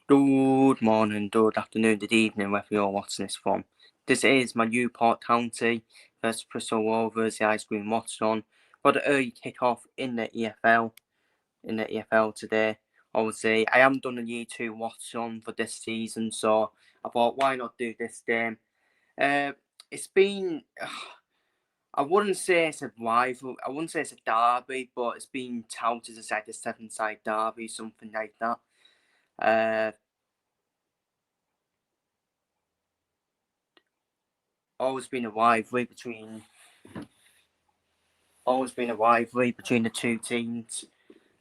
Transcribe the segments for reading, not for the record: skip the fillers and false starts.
Good morning, good afternoon, good evening, wherever you're watching this from. This is my Newport County versus Bristol Rovers, the ice cream Watchalong. Got an early kick-off in the EFL today. Obviously, I haven't done a year 2 Watchalong for this season, so I thought, why not do this game? It's been, I wouldn't say it's a rival, I wouldn't say it's a derby, but it's been touted as like a seven-side derby, something like that. Always been a rivalry between the two teams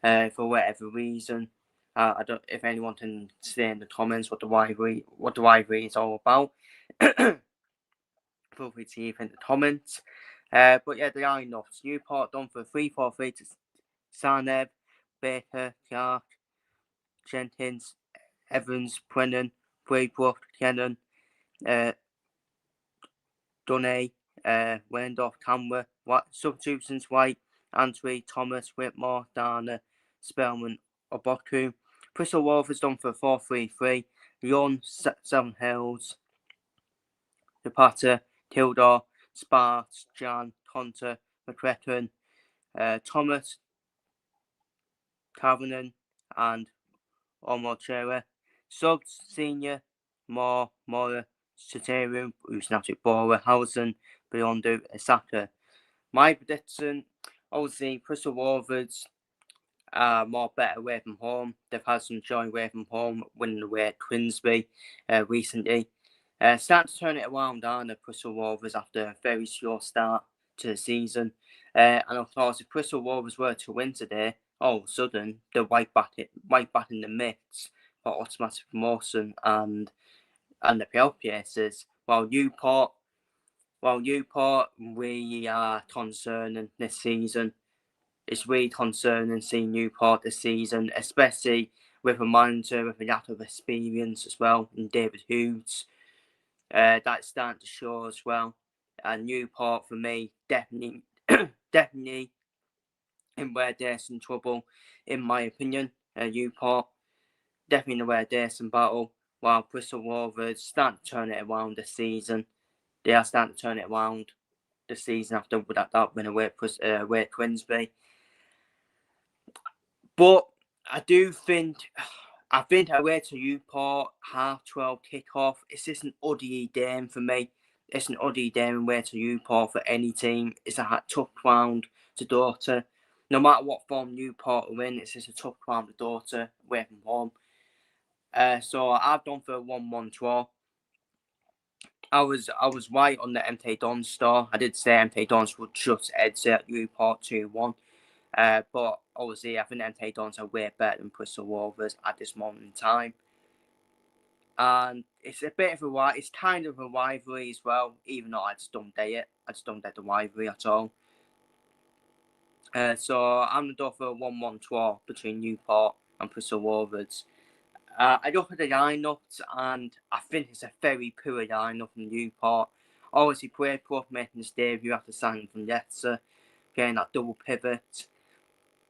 for whatever reason. I don't if anyone can say in the comments what the rivalry is all about. Feel free to leave in the comments. But yeah, the lineups: Newport done for 3-4-3 to Sanev, Baker, Clark, Jenkins, Evans, Brennan, Braybrook, Kennan, Dunne, Wendorf, Camera, substitutions White, Antwi, Thomas, Whitmore, Darner, Spellman, Oboku. Bristol Rovers done for 4-3-3. Young, Seven Hills, Zapata, Kildare, Sparks, Jan, Conter, McCracken, Thomas, Kavanagh, and Omolchera. Suggs, Senior, Moore, Mora, Soterium, who's an absolute baller, Housen, Beyondu, Asaka. My prediction, obviously, Bristol Rovers are more better away from home. They've had some joy away from home, winning away at Quinsby recently. Starting to turn it around, aren't they, Bristol Rovers, after a very slow start to the season. And of course, if Bristol Rovers were to win today, all of a sudden, they're right back in the mix for automatic promotion and the playoff places. Newport, we are concerning this season. It's really concerning seeing Newport this season, especially with a manager with a lot of experience as well, in David Hughes. That's starting to show as well. And Newport, for me, definitely, definitely in where there's some trouble, in my opinion. Newport, definitely in where there's some battle, while Bristol Rovers starting to turn it around this season. They are starting to turn it around the season after that win away at Quinsby. But I think away to Newport, 12:30 kickoff. It's just an oddie game for me. It's an oddie game away to Newport for any team. It's a tough ground to daughter. No matter what form Newport are in, it's just a tough ground to daughter away from home. So I've gone for a 1-1 draw. I was right on the MK Dons star. I did say MK Dons would just exit Newport 2-1. But obviously, I think MK Dons are way better than Bristol Rovers at this moment in time. And it's a bit of it's kind of a rivalry as well, even though I just don't dare it. I just don't dare the rivalry at all. So I'm going to go for a 1-1 draw between Newport and Bristol Rovers. I look at the lineups and I think it's a very poor lineup from Newport. Obviously, Braybrook making his debut after signing from Leicester, getting that double pivot.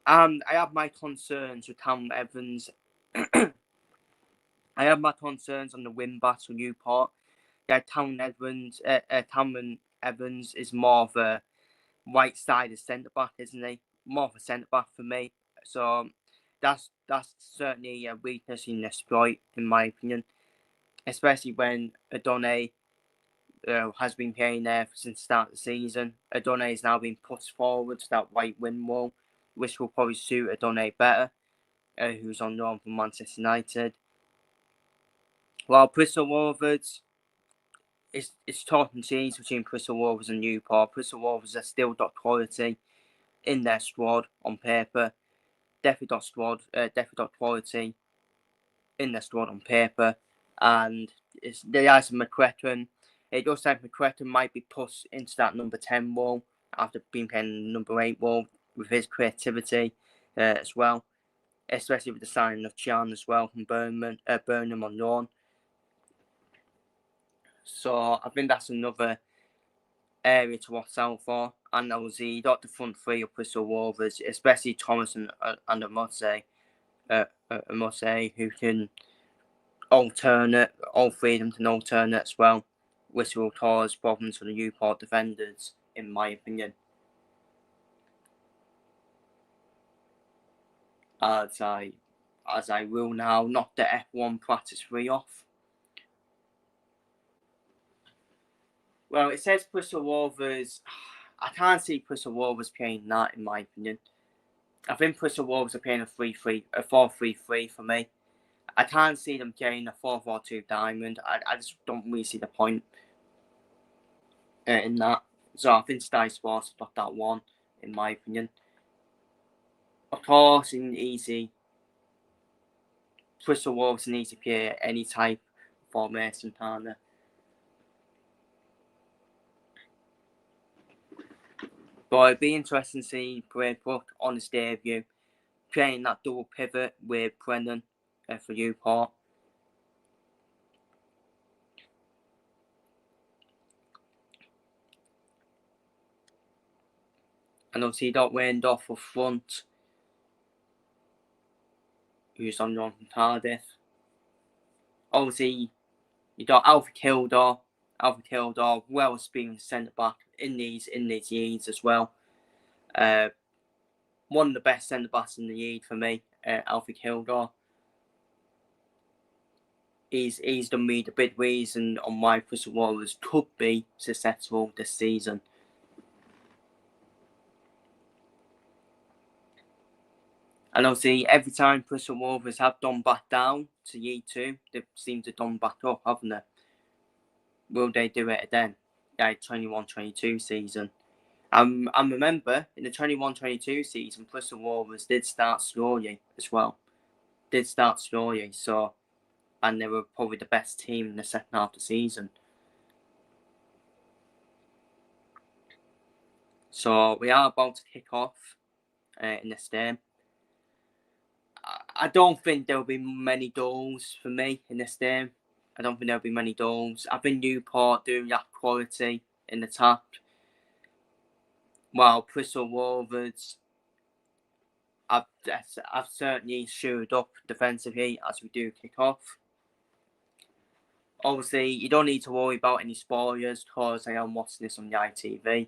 I have my concerns with Cam Evans. I have my concerns on the wing backs for Newport. Yeah, Cameron Evans is more of a right-sided centre back, isn't he? More of a centre back for me. So that's certainly a weakness in exploit, in my opinion. Especially when Adonai has been playing there since the start of the season. Adonai is now being put forward to that right wing role, which will probably suit Adonai better, who's on loan from Manchester United. While Bristol Rovers, it's talking cheese between Bristol Rovers and Newport. Bristol Rovers have still got quality in their squad on paper. Definitely got quality in their squad on paper. And there is McCracken. It looks like McCracken might be pushed into that number 10 role after being playing number 8 role with his creativity as well. Especially with the signing of Jan as well from Burnham on loan. So I think that's another area to watch out for. And obviously, you got the front three of Bristol Rovers, especially Thomas and Amose, who can alternate, all three of them to an alternate as well, which will cause problems for the Newport defenders, in my opinion. As I will now knock the F1 practice 3 off. Well, it says Bristol Rovers. I can't see Bristol Rovers playing that, in my opinion. I think Bristol Rovers are playing a 4-3-3 for me. I can't see them playing a 4-4-2 diamond. I just don't really see the point in that. So I think Sky Sports got that one, in my opinion. Of course, in easy, Bristol Rovers need to play any type of formation, can't they? But it'd be interesting to see Braybrook on his debut, playing that double pivot with Brennan for Newport. And obviously you got Wendorf up front, who's on loan from Cardiff. Obviously, you got Alfred Kildare, well experienced centre back in these years as well. One of the best centre backs in the league for me, Alfred Kildare. He's done me the big reason on why Bristol Rovers could be successful this season. And obviously, every time Bristol Rovers have gone back down to League 2, they seem to have gone back up, haven't they? Will they do it again? Yeah, 21-22 season. And remember, in the 21-22 season, Bristol Rovers did start slowly as well. So, and they were probably the best team in the second half of the season. So we are about to kick off in this game. I don't think there'll be many goals for me in this game. I don't think there'll be many goals. I think Newport do that quality in the top, while Bristol Rovers I've certainly shored up defensively as we do kick off. Obviously, you don't need to worry about any spoilers because I am watching this on the ITV.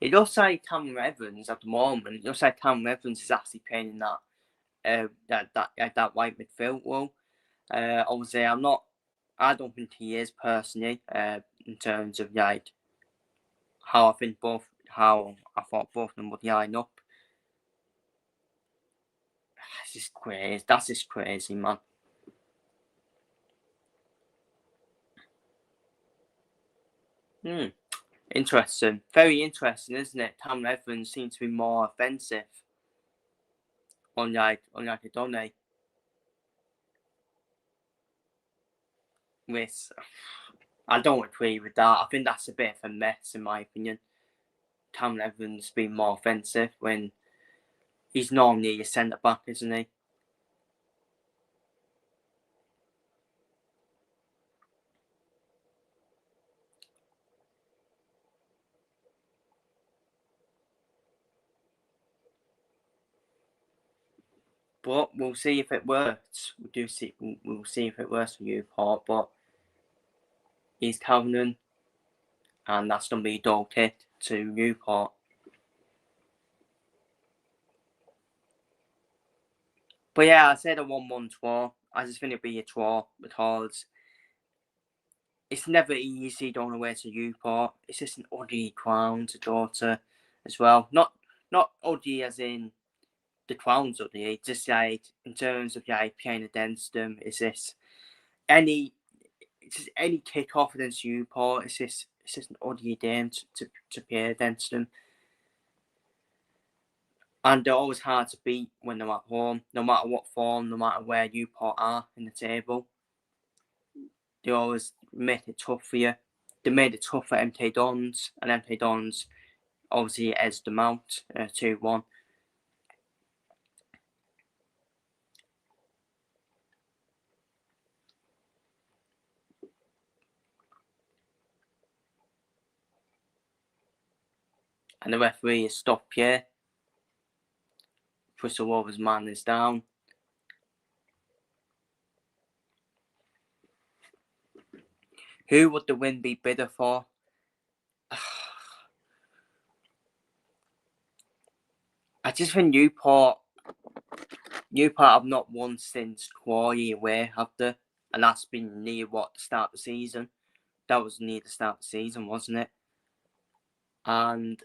It looks like Cameron Evans at the moment. It looks like Cameron Evans is actually playing in that right midfield role. Obviously, I don't think he is personally. In terms of like how I thought both of them would line up. It's just crazy. That's just crazy, man. Interesting. Very interesting, isn't it? Cameron Evans seems to be more offensive. Unlike Adone. Which I don't agree with that. I think that's a bit of a mess in my opinion. Cameron Evans being more offensive when he's normally a centre back, isn't he? But we'll see if it works. We'll see if it works for Newport. But he's Cameron, and that's going to be a dog hit to Newport. But yeah, I said a 1-1 draw. I just think it'll be a draw because it's never easy going away to Newport. It's just an ugly ground to go to as well. Not ugly as in the ground's ugly. Just like in terms of like playing against them, it's just any kick off against Newport. It's just an ugly game to play against them. And they're always hard to beat when they're at home, no matter what form, no matter where Newport are in the table. They always make it tough for you. They made it tough for MK Dons, and MK Dons obviously edged them out 2-1. And the referee has stopped here. Bristol Rovers man is down. Who would the win be bidder for? I just think Newport have not won since Quarry away, have they? And that's been near the start of the season. That was near the start of the season, wasn't it? And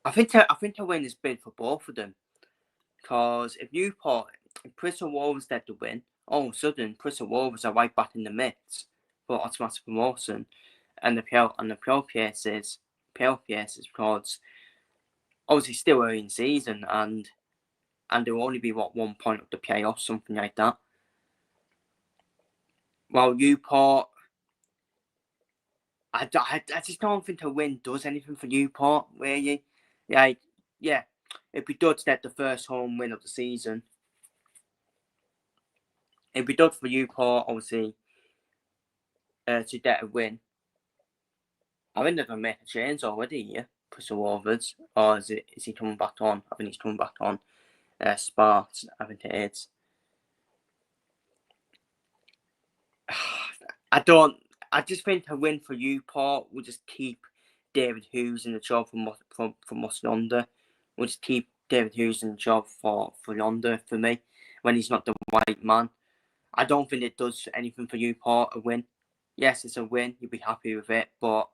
I think a win is bid for both of them. Because if Bristol Rovers get the win, all of a sudden Bristol Rovers are right back in the mix for automatic promotion, and the PL cases because obviously still early in season and there will only be 1 point of the playoffs, something like that. While Newport, I just don't think a win does anything for Newport, really. Like, yeah, it'd be good to get the first home win of the season. It'd be good for Newport, obviously, to get a win. I think they're going to make a change already here, Bristol Rovers. Or is he coming back on? I think he's coming back on. Sparks, I think it is. I just think a win for Newport will just keep David Hughes in the job from West London. Will just keep David Hughes in the job for London for me when he's not the right man. I don't think it does anything for Newport, a win. Yes, it's a win. You'll be happy with it, but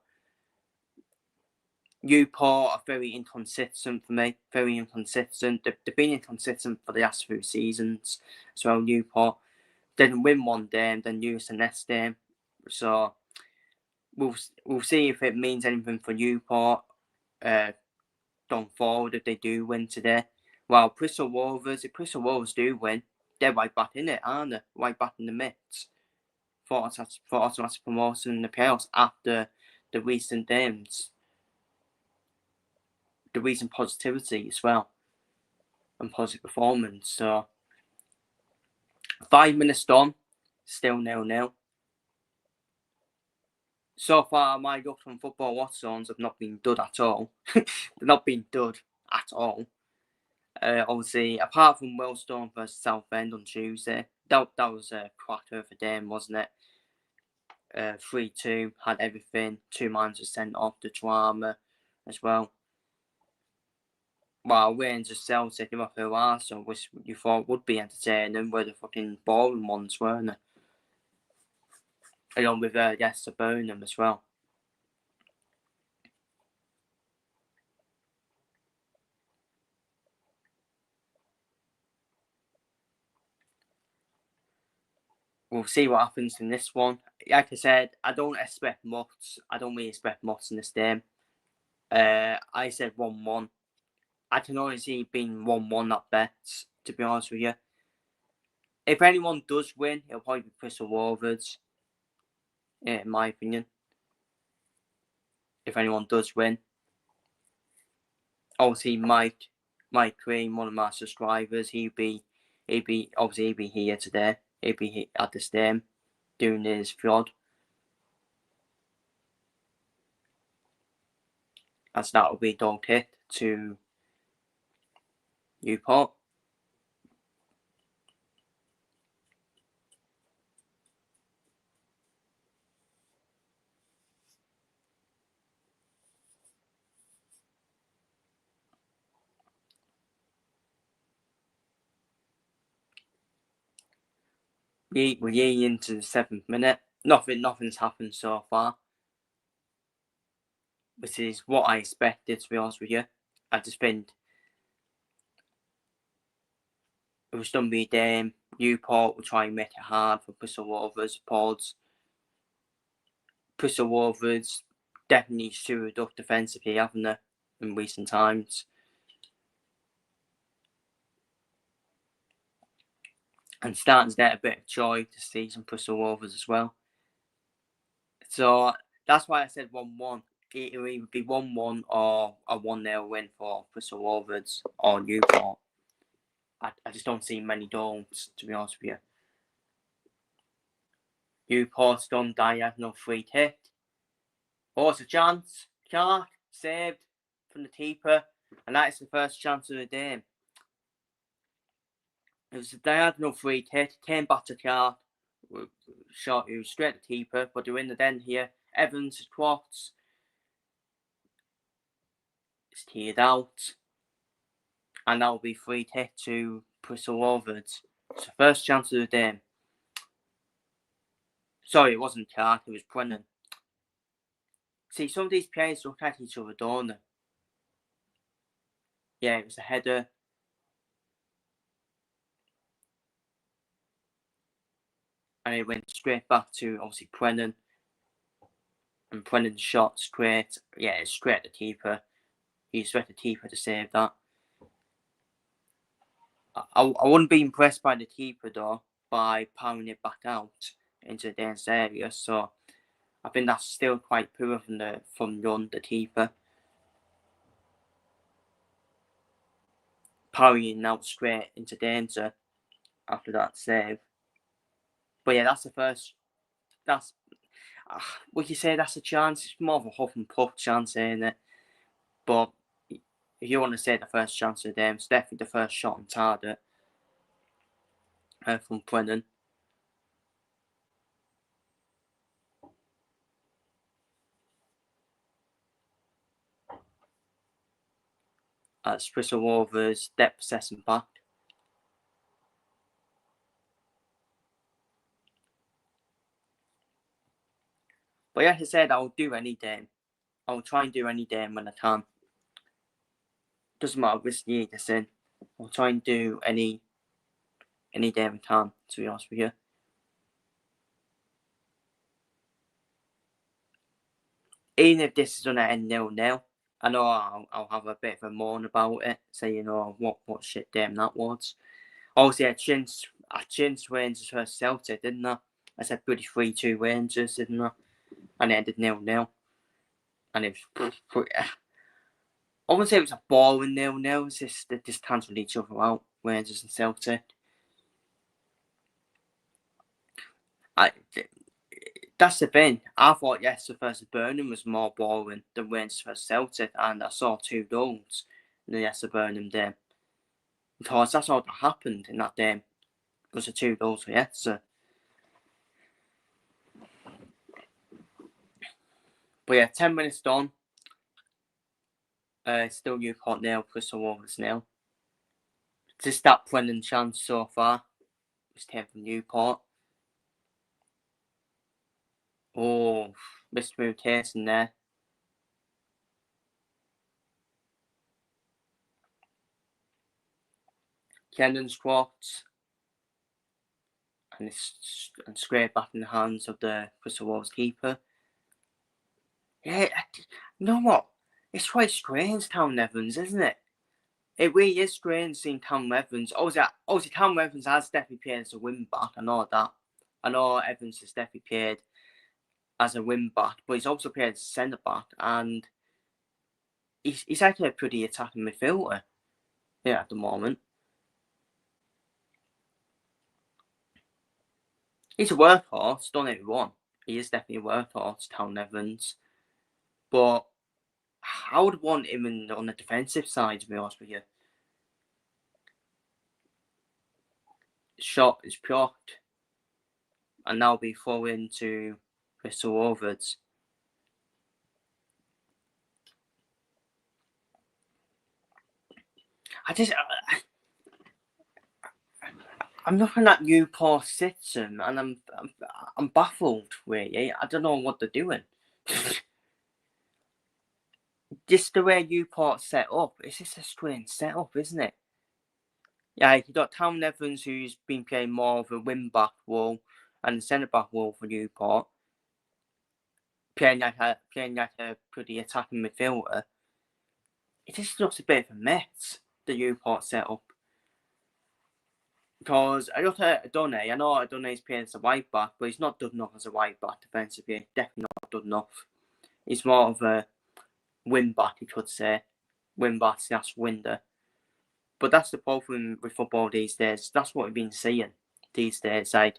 Newport are very inconsistent for me. Very inconsistent. They've been inconsistent for the last few seasons as well. Newport didn't win one game, then lose the next game. So we'll see if it means anything for Newport going forward if they do win today. While if Bristol Rovers do win, they're right back in it, aren't they? Right back in the mix for automatic promotion in the playoffs after the recent games. The recent positivity as well and positive performance. So 5 minutes done, still 0-0. So far, my looks from football Watchalongs have not been good at all. They've not been good at all. Obviously, apart from Wellstone versus Southend on Tuesday, that was a cracker of a game, wasn't it? 3-2, had everything. 2 minds were sent off, the drama as well. While Rangers Celtic came off their Arsenal, which you thought would be entertaining, were the fucking boring ones, weren't they? Along with Leicester Burnham as well. We'll see what happens in this one. Like I said, I don't really expect much in this game. I said 1-1. I can only see it being 1-1 at best, to be honest with you. If anyone does win, it'll probably be Bristol Rovers, in my opinion. If anyone does win. Obviously, Mike Green, one of my subscribers, he'd be here today. He'd be at this game doing his vlog. As that will be dog hit to Newport. We're into the 7th minute. Nothing's happened so far. Which is what I expected, to be honest with you. I just think it was done be a game. Newport will try and make it hard for Bristol Rovers. Bristol Rovers definitely screwed up defensively, haven't they, in recent times? And starting to get a bit of joy to see some Bristol Rovers as well. So that's why I said 1-1. It will either be 1-1 or a 1-0 win for Bristol Rovers or Newport. I just don't see many goals, to be honest with you. Newport's done diagonal free hit. Oh, it's a chance. Clark saved from the keeper, and that is the first chance of the game. It was a diagonal free hit, came back to Clark, shot it was straight to the keeper, but they're in the den here. Evans, Quartz, it's teared out, and that will be free hit to Bristol Rovers. It's the first chance of the game. Sorry, it wasn't Clark, it was Brennan. See, some of these players look at each other, don't they? Yeah, it was a header. And it went straight back to, obviously, Brennan. And Brennan's shot straight, straight at the keeper. He expected the keeper to save that. I wouldn't be impressed by the keeper, though, by powering it back out into the dense area. So I think that's still quite poor from Ron, the keeper. Powering out straight into danger after that save. But yeah, that's the first. That's would you say that's a chance? It's more of a huff and puff chance, ain't it? But if you want to say the first chance of the game, it's definitely the first shot on target from Brennan. That's Bristol Rovers depth possessing back. But like I said, I'll do any game. I'll try and do any game when I can. Doesn't matter which league it's in. I'll try and do any game I can, to be honest with you. Even if this is going to end 0-0, I know I'll have a bit of a moan about it, say, what shit game that was. Obviously, I changed Rangers versus Celtic, didn't I? I said bloody 3-2 Rangers, didn't I? And it ended 0-0. And it was pretty, I wouldn't say it was a boring 0-0, it's just they just cancelled each other out, Rangers and Celtic. That's the thing. I thought Leicester versus Burnham was more boring than Rangers versus Celtic, and I saw 2 goals in the Leicester Burnham game. Because that's all that happened in that game. It was the 2 goals for Leicester. But yeah, 10 minutes done. Still Newport 0, Bristol Rovers 0. Just that Brennan chance so far. It's came from Newport. Oh, miscommunication there. Kendon squats. And it's scraped back in the hands of the Bristol Rovers keeper. Yeah, you know what? It's quite strange, Cam Evans, isn't it? It really is strange seeing Cam Evans. Obviously, Cam Evans has definitely played as a wing back. I know that. I know Evans has definitely played as a wing back, but he's also played as a centre back, and he's actually a pretty attacking midfielder here at the moment. He's a workhorse, don't get me wrong. He is definitely a workhorse, Cam Evans. But I would want him on the defensive side, to be honest with you. Shot is blocked, and now be thrown into Bristol Rovers. I'm looking at Newport system, and I'm baffled. Really, I don't know what they're doing. Just the way Newport set up, it's just a strange setup, isn't it? Yeah, you got Tom Evans, who's been playing more of a wing back role and a centre back role for Newport, playing like a pretty attacking midfielder. It just looks a bit of a mess, the Newport setup. Because I look at Adonai, I know Adonai's playing as a wide back, but he's not good enough as a wide back defensively. Definitely not good enough. He's more of a wing back, you could say. Wing back / winder. But that's the problem with football these days. That's what we've been seeing these days. Like,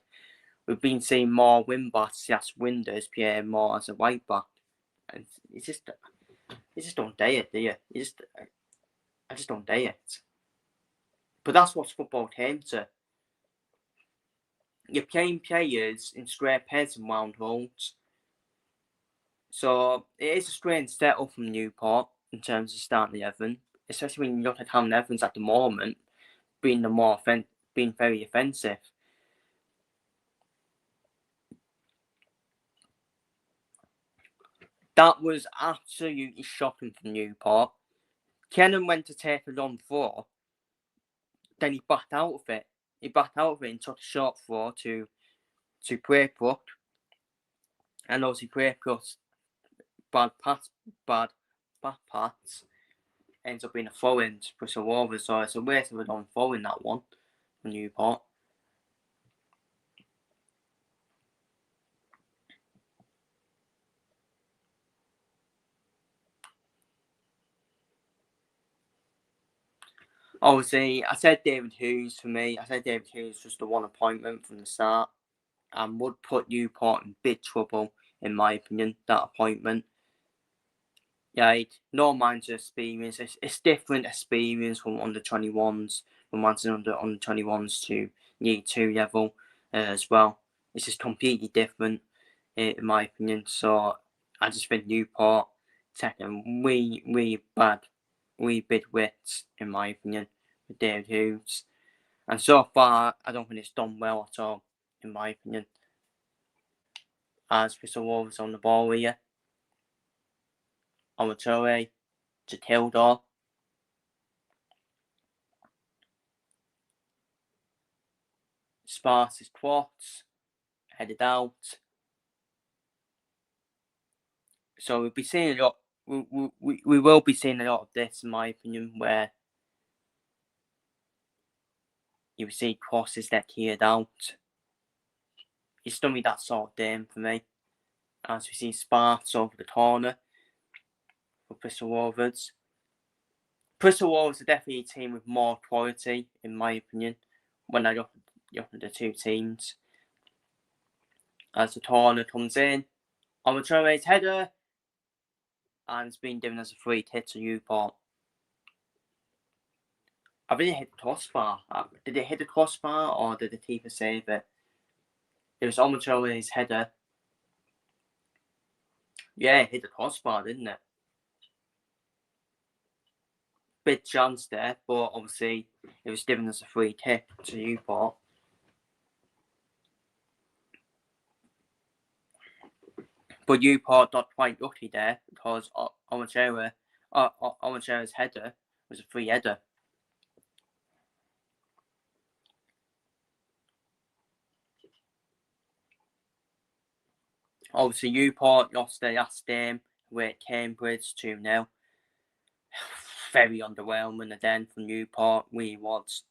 we've been seeing more wing backs as wingers play more as a right back. And you just don't dare it, do you? I just don't dare it. But that's what football came to. You're playing players in square pegs and round holes. So it is a strange setup from Newport in terms of starting 11, especially when you look at how Evans at the moment being being very offensive. That was absolutely shocking from Newport. Kennan went to take a long throw, then he backed out of it. He backed out of it and took a short throw to Braybrook. And obviously Braybrook's bad pass ends up being a throw in to Bristol Rovers, so it's a waste of a long throw in that one for Newport. Obviously, I said David Hughes for me. I said David Hughes was the one appointment from the start and would put Newport in big trouble, in my opinion, that appointment. Yeah, no manager experience. It's different experience from under 21s, from managing under 21s to League 2 level as well. It's just completely different, in my opinion. So I just think Newport taking really big wits, in my opinion, with David Hughes. And so far, I don't think it's done well at all, in my opinion. As Bristol Rovers on the ball here, Amatore to Tildor. Sparks' Quartz headed out. So we'll be seeing a lot. We will be seeing a lot of this, in my opinion, where you see crosses that cleared out. It's going to be that sort of game for me. As we see Sparks over the corner for Bristol Rovers. Bristol Rovers are definitely a team with more quality, in my opinion, when I look at the two teams. As the corner comes in, Armatore's header, and it's been given as a free hit to Newport. I think it hit the crossbar. Did it hit the crossbar or did the keeper save it? It was Armatore's header. Yeah, it hit the crossbar, didn't it? Big chance there, but obviously it was given as a free kick to Newport. But Newport got quite lucky there because Armatore's header was a free header. Obviously, Newport lost their last game with Cambridge 2-0. Very underwhelming again from Newport. Really was.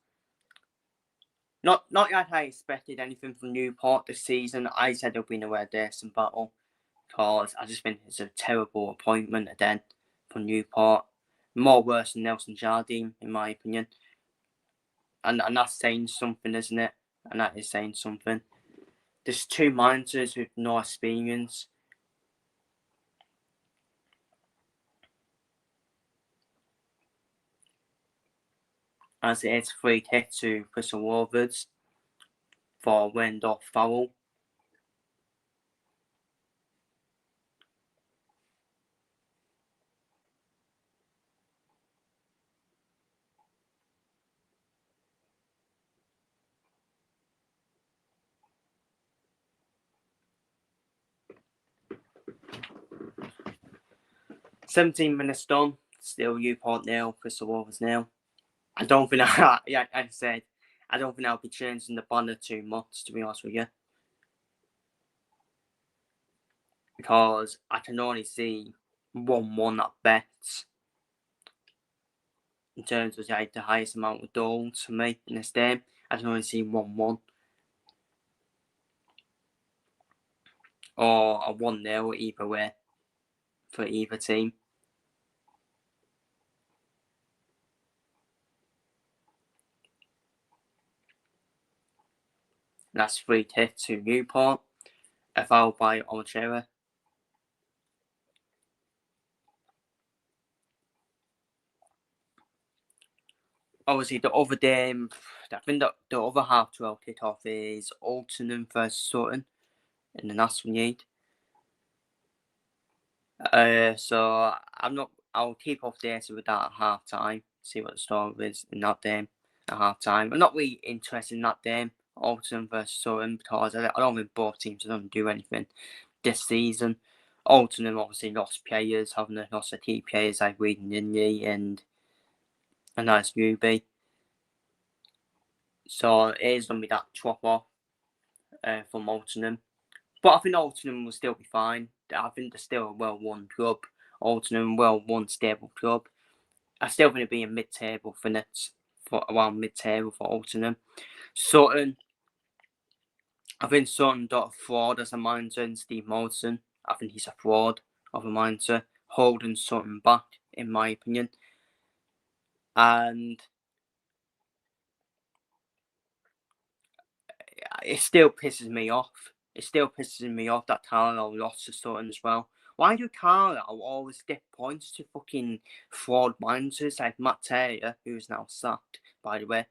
Not that I expected anything from Newport this season. I said they'll be in a rare decent battle because I just think it's a terrible appointment again from Newport. More worse than Nelson Jardine, in my opinion. And that's saying something, isn't it? And that is saying something. There's two managers with no experience. As it is free hit to Bristol Rovers for Wendorf foul. $17 done. Still Newport nil, Bristol Rovers nil. I don't think I said I don't think I'll be changing the banner too much, to be honest with you. Because I can only see 1-1 at best. In terms of the highest amount of goals for me in this game, I can only see 1-1. Or a 1-0 either way for either team. that's free hit to Newport. A foul by Olchera. Obviously, the other game, I think the other half 12 kickoff is Alton versus Sutton in the National League. So I'll keep updated with that at half time, see what the story is in that game at half time. I'm not really interested in that game, Alton versus Sutton, because I don't think both teams are going to do anything this season. Alton have obviously lost players, haven't they? Lost their key players like Reed and Linley and that's Newby. So it is going to be that drop off from Alton. But I think Alton will still be fine. I think they're still a well-run club. Alton, well-run, stable club. I still think it'll be a mid-table finish, for around mid-table for Alton. Sutton, I think Sutton got a fraud as a manager in Steve Molson. I think he's a fraud of a manager, holding Sutton back, in my opinion. And it still pisses me off. It still pisses me off that Carlisle lost to Sutton as well. Why do Carlisle always get points to fucking fraud managers like Matt Taylor, who's now sacked, by the way,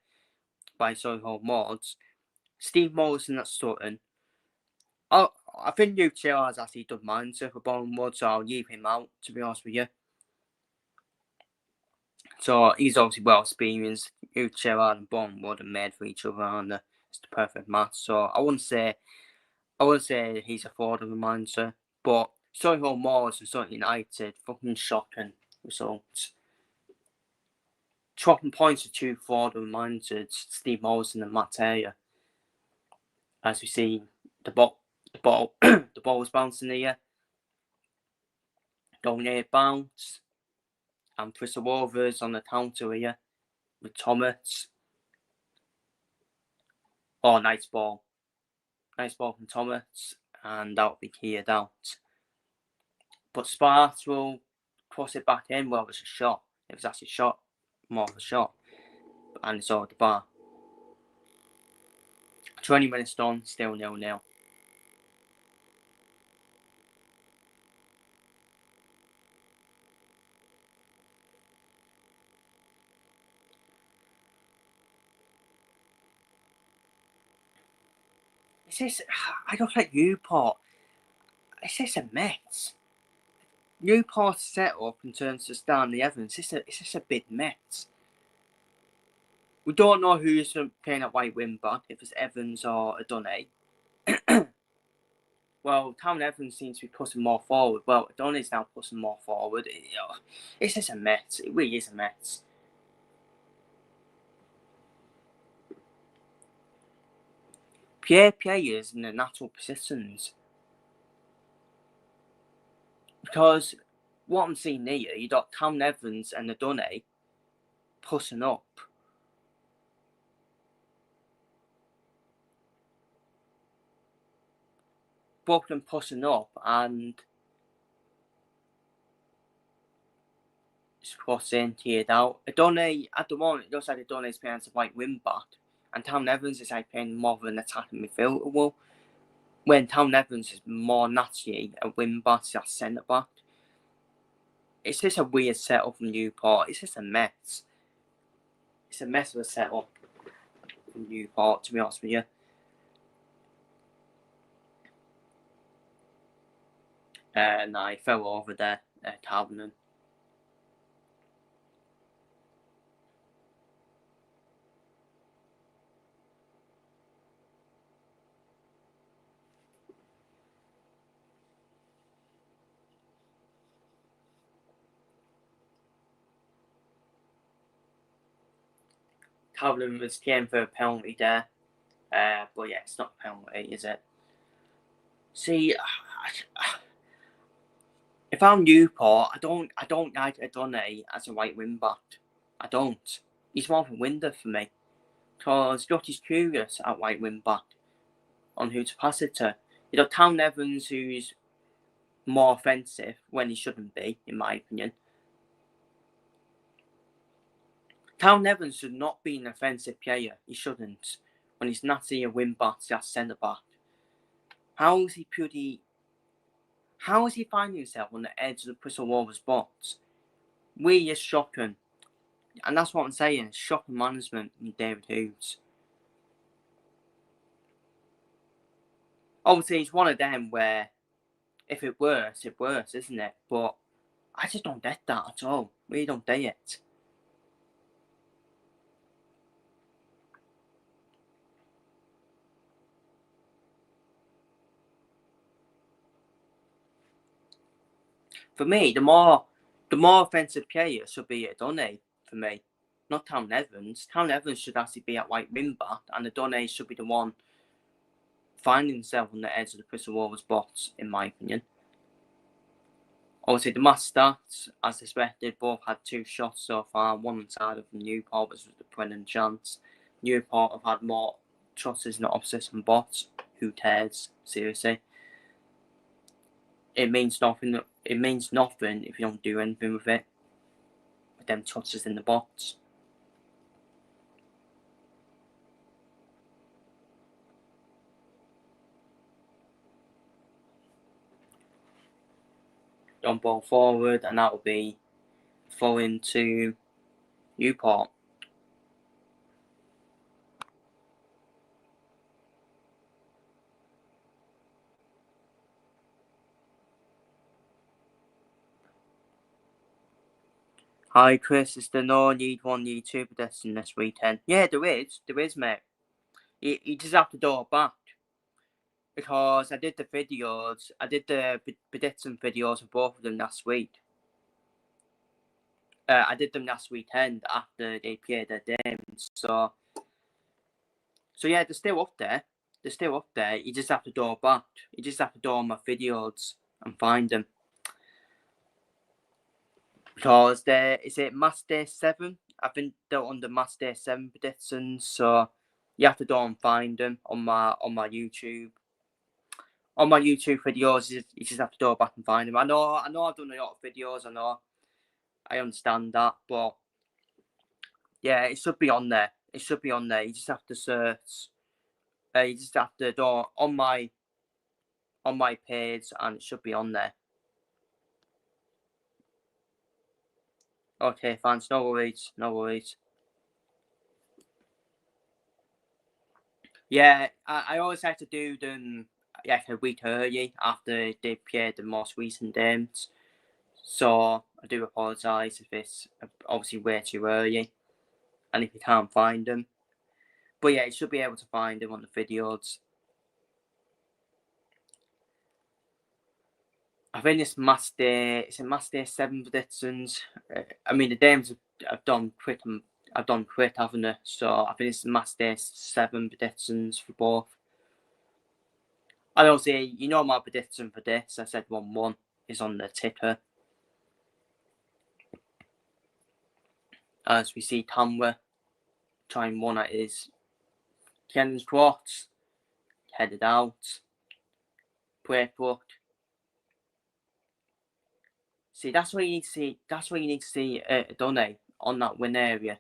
by Solihull Mods, Steve Morrison at Sutton. Oh, I think Luke Taylor has actually done manager for Bournemouth, so I'll leave him out, to be honest with you. So he's obviously well experienced. Luke Taylor and Bournemouth are made for each other, and it's the perfect match. So I wouldn't say he's a fraud of a manager, but Solihull Moors and Sutton United, fucking shocking results. Chopping points to two fraud of managers, Steve Morrison and Matt Taylor. As we see, the ball was bouncing here. Donate bounce. And Bristol Rovers on the counter here with Thomas. Oh, nice ball. Nice ball from Thomas. And that'll be cleared out. But Sparks will cross it back in. Well, it was a shot. It was actually a shot. More of a shot. And it's over the bar. 20 minutes done. Still 0-0. It's just, I don't like Newport. It's just a mess. Newport's set up in terms of Stanley Evans. It's just a big mess. We don't know who's playing at right wing back, if it's Evans or Adonai. Well, Cameron Evans seems to be pushing more forward. Well, Adonai's now pushing more forward. It's just a mess. It really is a mess. Players in the natural positions. Because what I'm seeing here, you got Cameron Evans and Adonai pushing up. Both of them pushing up and just crossing, teared out. Adonai, at the moment, it looks like Adonai's playing as a right wing back. And Cameron Evans is like playing more of an attacking midfielder role. When Cameron Evans is more naturally a wing back, a centre back. It's just a weird setup from Newport. It's just a mess. It's a mess of a setup from Newport, to be honest with you. No, he fell over there, Calvin. Calvin was game for a penalty there. But yeah, it's not a penalty, is it? See, if I'm Newport, I don't like Adonai as a right wing back. I don't. He's more of a winger for me. Because Jottie's curious at right wing back on who to pass it to. You know, Town Evans, who's more offensive when he shouldn't be, in my opinion. Town Evans should not be an offensive player. He shouldn't. when he's not seeing a win back to that centre back. How is he finding himself on the edge of the Bristol Rovers box? Really is shocking. And that's what I'm saying, shocking management from David Hughes. Obviously, it's one of them where if it works, isn't it? But I just don't get that at all. Really don't get it. For me, the more offensive player should be Donny for me, not Town Evans. Town Evans should actually be at right wing back, and the Donny should be the one finding himself on the edge of the Bristol Rovers box, in my opinion. Obviously, the match stats, as expected, both had 2 shots so far. One inside of Newport, which was the brilliant chance. Newport have had more shots in the opposition box. Who cares? Seriously. It means nothing. It means nothing if you don't do anything with it. With them touches in the box. On ball forward, and that will be throwing to Newport. Hi Chris, is there no League 1, League 2 prediction this weekend? Yeah, there is, mate. You just have to do it back. Because I did the prediction videos of both of them last week. I did them last weekend after they played their games. So yeah, they're still up there. You just have to do it back. You just have to do all my videos and find them. Because is it Match Day 7? I think they're under Match Day 7 predictions. So you have to go and find them on my YouTube. On my YouTube videos, you just have to go back and find them. I know I've done a lot of videos, I understand that, but yeah, it should be on there. You just have to search. You just have to go on my page, and it should be on there. Okay, thanks. No worries. Yeah, I always have to do them like a week early after they played the most recent games. So I do apologise if it's obviously way too early, and if you can't find them. But yeah, you should be able to find them on the videos. I think it's Match Day 7 predictions. I mean, the games I've done quick, haven't I? So I think it's Match Day 7 predictions for both. I don't say, my prediction for this. I said 1-1 is on the ticker. As we see Tamworth trying one at his Kennan's Quartz, headed out. Breakbrook. See, that's what you need to see. That's what you need to see Donny on that win area.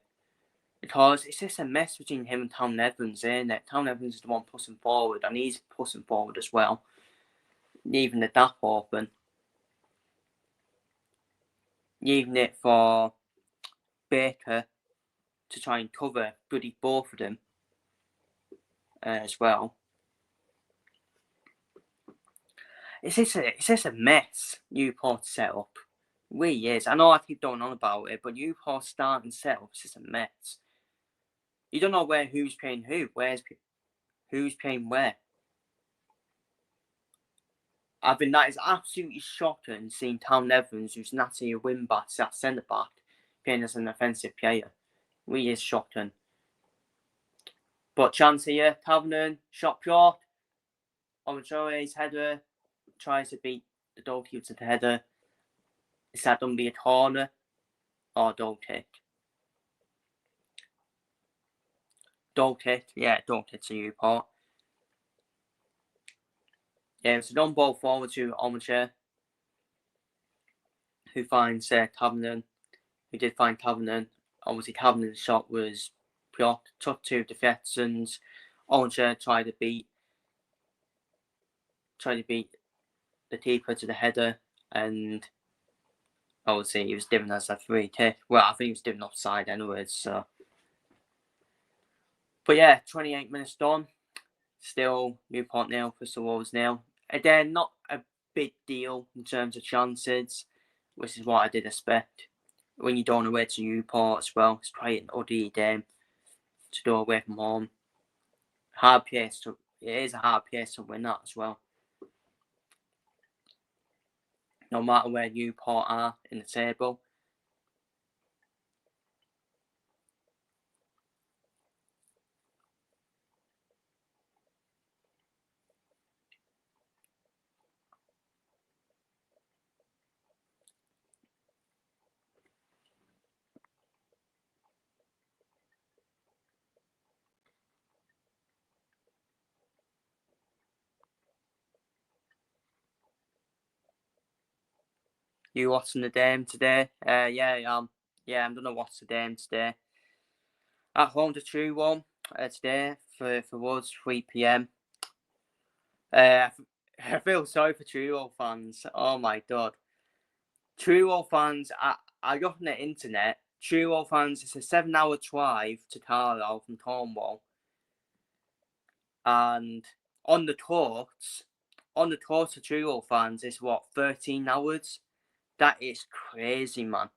Because it's just a mess between him and Town Evans, isn't it? Town Evans is the one pushing forward, and he's pushing forward as well. Leaving the gap open. Leaving it for Baker to try and cover both of them as well. It's just a mess Newport set up. It really is. I know I keep going on about it, but Newport starting set up is just a mess. You don't know who's playing who. Who's playing where. I think that is absolutely shocking seeing Town Evans, who's naturally a win back, at centre back, playing as an offensive player. Really is shocking. But chance here, Tavernan, shot short. Omachore's header tries to beat the goalkeeper to the header. Is that going to be a corner or goal kick? Goal kick, yeah, goal kick to Newport. Yeah, it's a long ball forward to Omachere, who finds Tavernan. Who did find Tavernan. Obviously, Tavernan's shot was blocked. Took 2 deflections. Orange tried to beat the keeper to the header, and obviously he was given as a free kick. Well, I think he was given offside anyways. So, but yeah, 28 minutes done. Still Newport 0, Bristol Rovers 0. Again, not a big deal in terms of chances, which is what I did expect. When you're going away to Newport as well, it's quite an ugly game to go away from home. It is a hard place to win that as well. No matter where Newport are in the table. You watching the game today? Yeah, I am. Yeah, I'm gonna watch the game today. At home to True One today for us 3 p.m. I feel sorry for True fans. Oh my god, True fans. I got on the internet. True fans. It's a 7-hour drive to Carlisle from Cornwall, and on the courts of True fans, it's what 13 hours. That is crazy, man.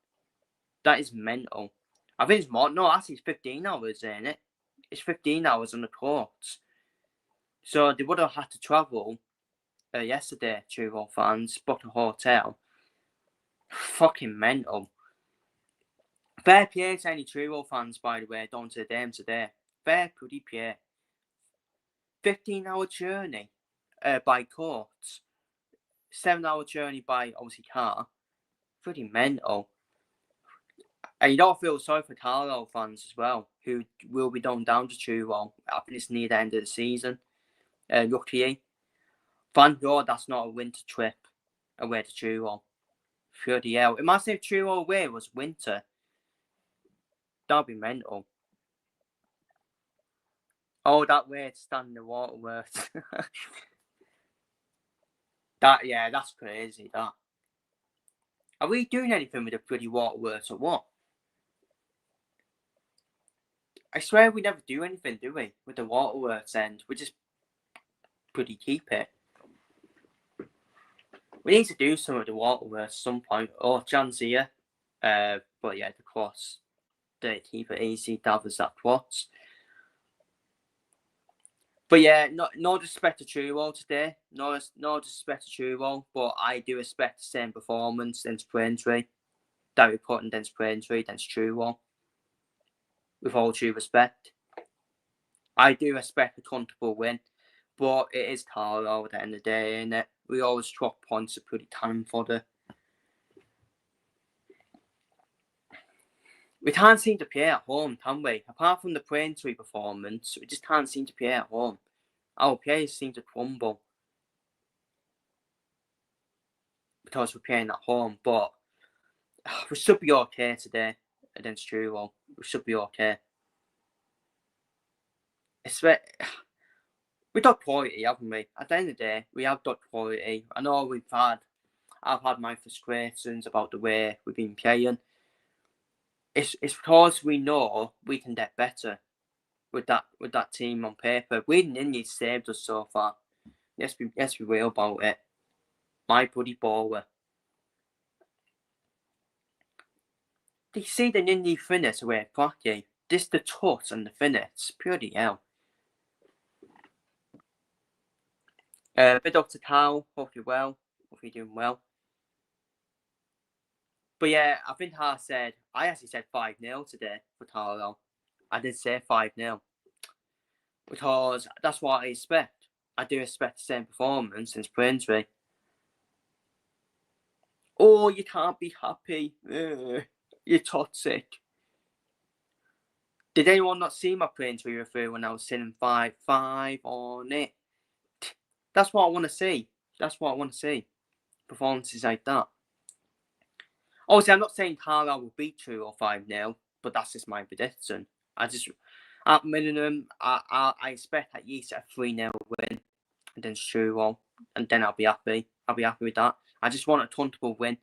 That is mental. I think it's more. No, actually, it's 15 hours, ain't it? It's 15 hours on the courts. So they would have had to travel yesterday, True fans, book a hotel. Fucking mental. Fair play to any True fans, by the way, down to the game today. Fair pretty play. 15-hour journey by courts. 7-hour journey by, obviously, car. Pretty mental. And you don't feel sorry for Carlisle fans as well, who will be going down to True. I think it's near the end of the season. Lucky. Thank God that's not a winter trip away to True. Bloody hell. Imagine if True away was winter. That'd be mental. Oh, that way to stand in the waterworks. That's crazy, that. Are we doing anything with the bloody waterworks or what? I swear we never do anything, do we? With the waterworks end. We just bloody keep it. We need to do some of the waterworks at some point. Or chance here. But yeah, the cross. They keep it easy, gathers that cross. But yeah, no disrespect to Truro today. No disrespect to Truro, but I do expect the same performance against Braintree that we put in against Braintree, against Truro. With all due respect. I do expect a comfortable win, but it is Carlisle at the end of the day, innit? We always drop points to pretty cannon fodder. We can't seem to play at home, can we? Apart from the Braintree performance, we just can't seem to play at home. Our players seem to crumble because we're playing at home, but we should be okay today against Truro. We should be okay. We've got quality, haven't we? At the end of the day, we have got quality. I know I've had my frustrations about the way we've been playing. It's because we know we can get better with that team on paper. Wade Nindy saved us so far. Let's be real about it. My buddy baller. Did you see the Nindy finish away at Cracky? Just the touch and the finish. Purely hell. Big up to Cal. Hope you're well. Hope you're doing well. But yeah, I think I actually said 5-0 today for Carlisle. I did say 5-0. Because that's what I expect. I do expect the same performance since Braintree. Oh, you can't be happy. You're toxic. Did anyone not see my Braintree review when I was sitting 5-5 on it? That's what I want to see. Performances like that. Obviously, I'm not saying Carlisle will beat Truro 5-0, but that's just my prediction. At minimum, I expect at least a 3-0 win against Truro, and then I'll be happy. I'll be happy with that. I just want a comfortable win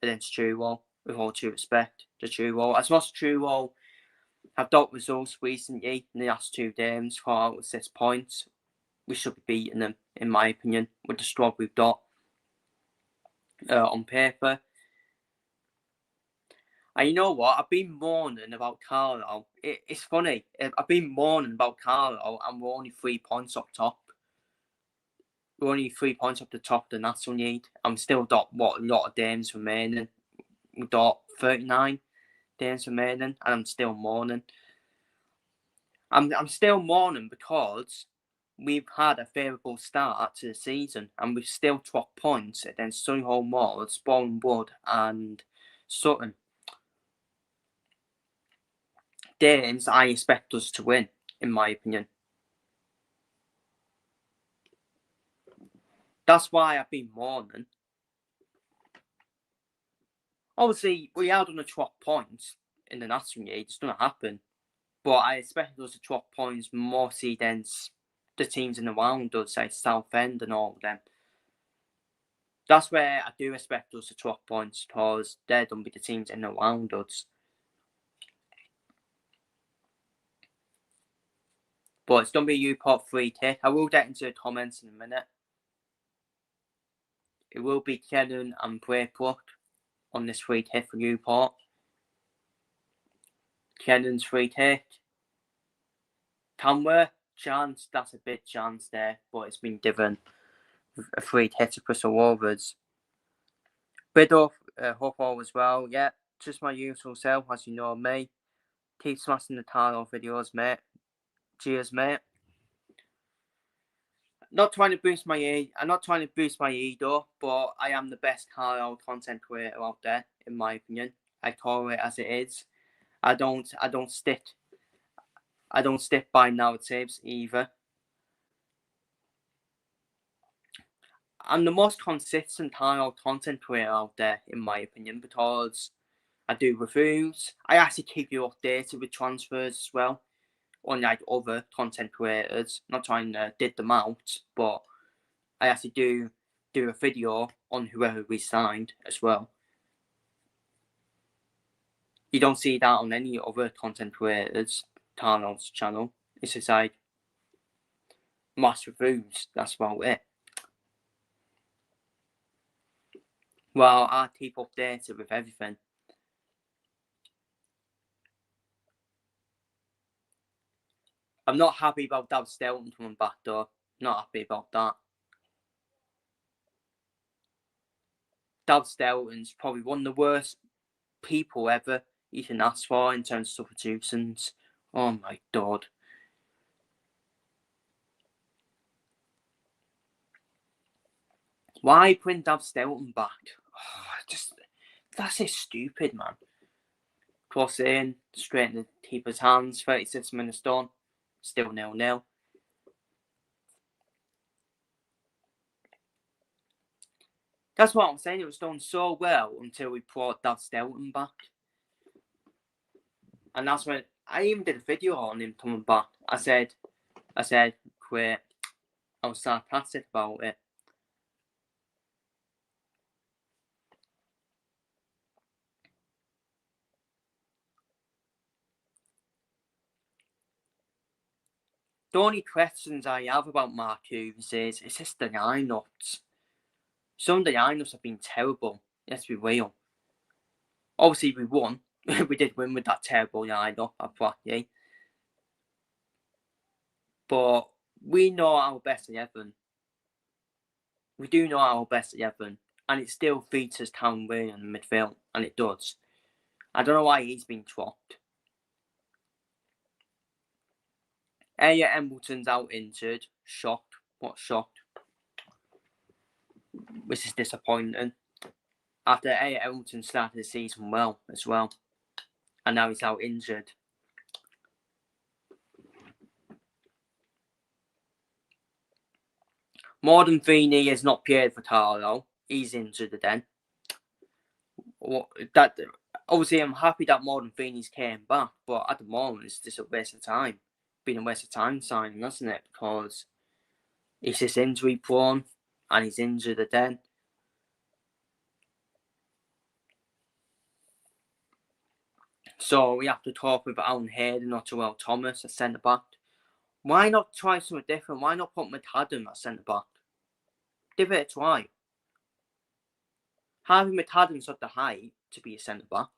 against Truro, with all due respect to Truro. As much as Truro have got results recently in the last 2 games for out of 6 points, we should be beating them, in my opinion, with the squad we've got on paper. And you know what? I've been mourning about Carlo. It's funny. I've been mourning about Carlo, and we're only 3 points up top. We're only 3 points up the top of the National League. I'm still got a lot of games remaining. We've got 39 games remaining, and I'm still mourning. I'm still mourning because we've had a favourable start to the season, and we've still dropped points against Solihull Moors, Bournemouth, and Sutton. Games I expect us to win, in my opinion. That's why I've been mourning. Obviously, we are going to drop points in the National League. It's going to happen. But I expect us to drop points mostly against the teams in the round us, like Southend and all of them. That's where I do expect us to drop points, because they're going to be the teams in the round us. But it's going to be a Newport free hit. I will get into the comments in a minute. It will be Kenan and Braybrook on this free hit for Newport. Kenan's free hit. Tamworth, chance, that's a big chance there, but it's been given a free hit to Bristol Rovers. Biddulph, Huffle as well, yeah, just my usual self, as you know me. Keep smashing the Tarno videos, mate. Cheers, mate. Not trying to boost my ego, but I am the best Carlo content creator out there, in my opinion. I call it as it is. I don't stick by narratives either. I'm the most consistent Carlo content creator out there, in my opinion, because I do reviews. I actually keep you updated with transfers as well, unlike other content creators. Not trying to dig them out, but I actually do a video on whoever we signed as well. You don't see that on any other content creators' Tarno's channel. It's just like mass reviews. That's about it. Well, I keep updated with everything. I'm not happy about Dav Stelton coming back though. Not happy about that. Dav Stelton's probably one of the worst people ever you can ask for in terms of substitutions. Oh my god. Why bring Dav Stelton back? Oh, that's just stupid, man. Cross in, straight in the keeper's hands, 36 minutes done, still 0-0. That's what I'm saying, it was done so well until we brought Dav Stelton back. And that's when I even did a video on him coming back. I said, quit. I was sarcastic about it. The only questions I have about Mark Hughes is just the lineups. Some of the lineups have been terrible. Let's be real. Obviously, we won. We did win with that terrible lineup at Pratley. But we know our best 11. We do know our best 11. And it still features Cam Wayne in the midfield. And it does. I don't know why he's been dropped. Elliot Embleton's out injured. Shocked. What shocked? Which is disappointing. After Elliot Embleton started the season well as well. And now he's out injured. More than 3 years not played for Carlo. He's injured again. Obviously, I'm happy that Morgan Feeney's came back, but at the moment, it's just a waste of time. Been a waste of time signing, hasn't it? Because he's just injury prone and he's injured again. So we have to talk with Alan Hayden or Terrell Thomas at centre back. Why not try something different? Why not put McAdam at centre back? Give it a try. Harvey McAdam's not the height to be a centre back.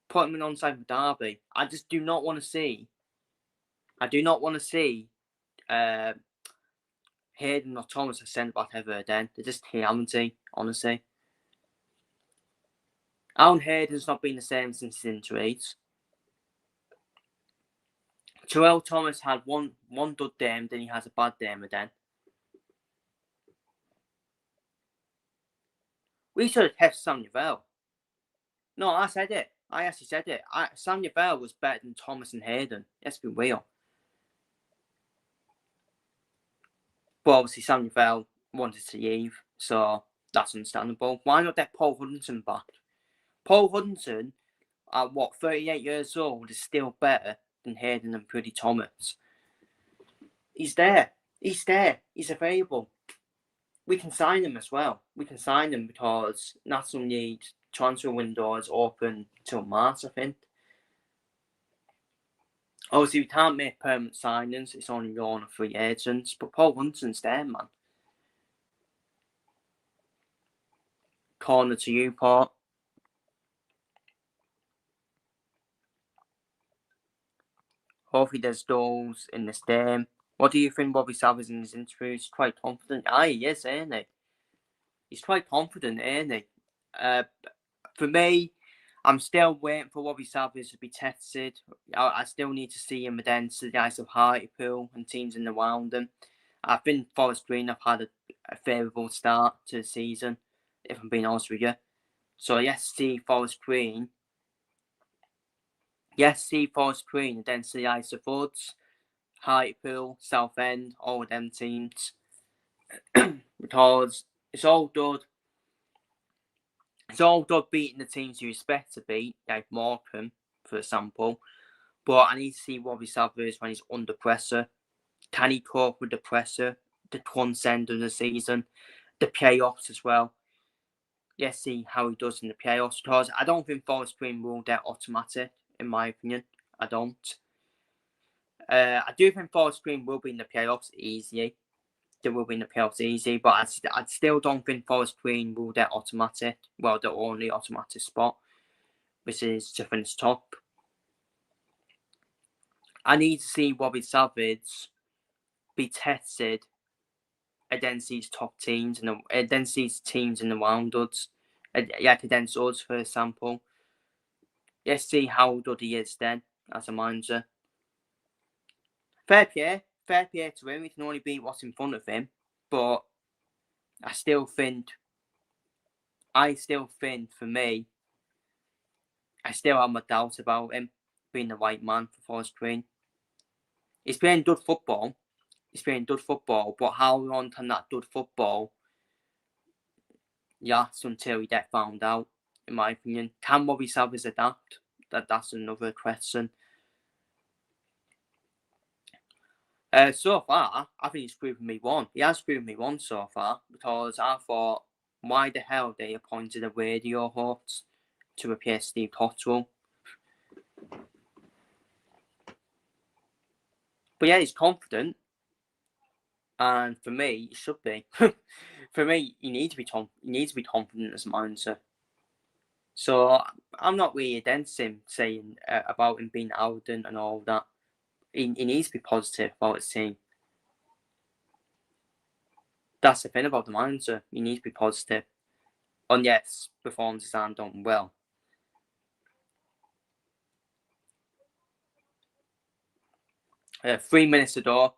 Put him in onside with Derby. I just do not want to see. I do not want to see Hayden or Thomas as centre back ever again. They're just talented, honestly. Alan Hayden's not been the same since his injuries. Terrell Thomas had one good game, then he has a bad game again. We should have tested Sam Yavell. No, I said it. I actually said it. Sam Yavell was better than Thomas and Hayden. Let's be real. But obviously Sam Yavell wanted to leave, so that's understandable. Why not get Paul Hudson back? Paul Hudson, at 38 years old, is still better than Hayden and Pretty Thomas. He's there. He's available. We can sign him as well. We can sign him because National League transfer window is open till March, I think. Obviously, we can't make permanent signings. It's only loan of free agents. But Paul Hudson's there, man. Corner to Newport. Hopefully there's goals in this game. What do you think Bobby Savage in his interview? He's quite confident. He is, ain't he? He's quite confident, ain't he? For me, I'm still waiting for Bobby Savage to be tested. I still need to see him against the guys of Hartlepool and teams in the round them. I think Forest Green have had a favourable start to the season, if I'm being honest with you. So yes, see Forest Green. Yes, see Forest Green against the Ice of Woods, Hartlepool, Southend, all of them teams. Because it's all good. It's all good beating the teams you expect to beat, like Morecambe, for example. But I need to see Bobby Savage when he's under pressure. Can he cope with the pressure, the consent of the season, the playoffs as well? Yes, see how he does in the playoffs. Because I don't think Forest Green will get automatic, in my opinion. I don't. I do think Forest Green will be in the playoffs easily. They will be in the playoffs easy, but I still don't think Forest Green will get automatic. Well, the only automatic spot, which is to finish top. I need to see Bobby Savage be tested against these top teams and against these teams in the rounders, like against us, for example. Let's see how good he is then as a manager. Fair play to him. He can only beat what's in front of him, but I still think for me, I still have my doubts about him being the right man for Forest Green. He's playing good football. But how long can that good football last until he gets found out, in my opinion? Can Bobby Savage adapt? That's another question. So far, I think he's proven me one. He has proven me one so far, because I thought, why the hell they appointed a radio host to replace Steve Cottrell? But yeah, he's confident. And for me, he should be. For me, he needs to be confident as a manager. So I'm not really against him saying about him being arrogant and all that. He needs to be positive about his team. That's the thing about the manager. He needs to be positive. And yes, performances aren't done well. Uh, 3 minutes ago,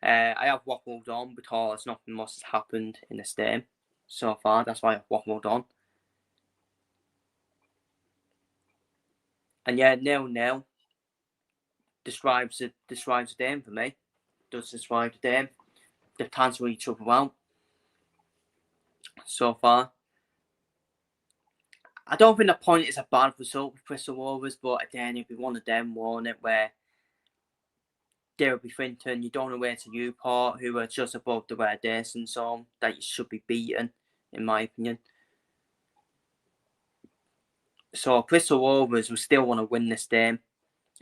I have waffled on because nothing much has happened in this game so far. That's why I've waffled on. And yeah, 0-0 describes the game for me. Does describe the game. They've cancelled each other out so far. I don't think the point is a bad result with Bristol Rovers, but again, it'd be one of them, won't it, where they would be thinking you don't know where to Newport, who are just above the relegation zone, that you should be beaten, in my opinion. So Bristol Rovers will still want to win this game.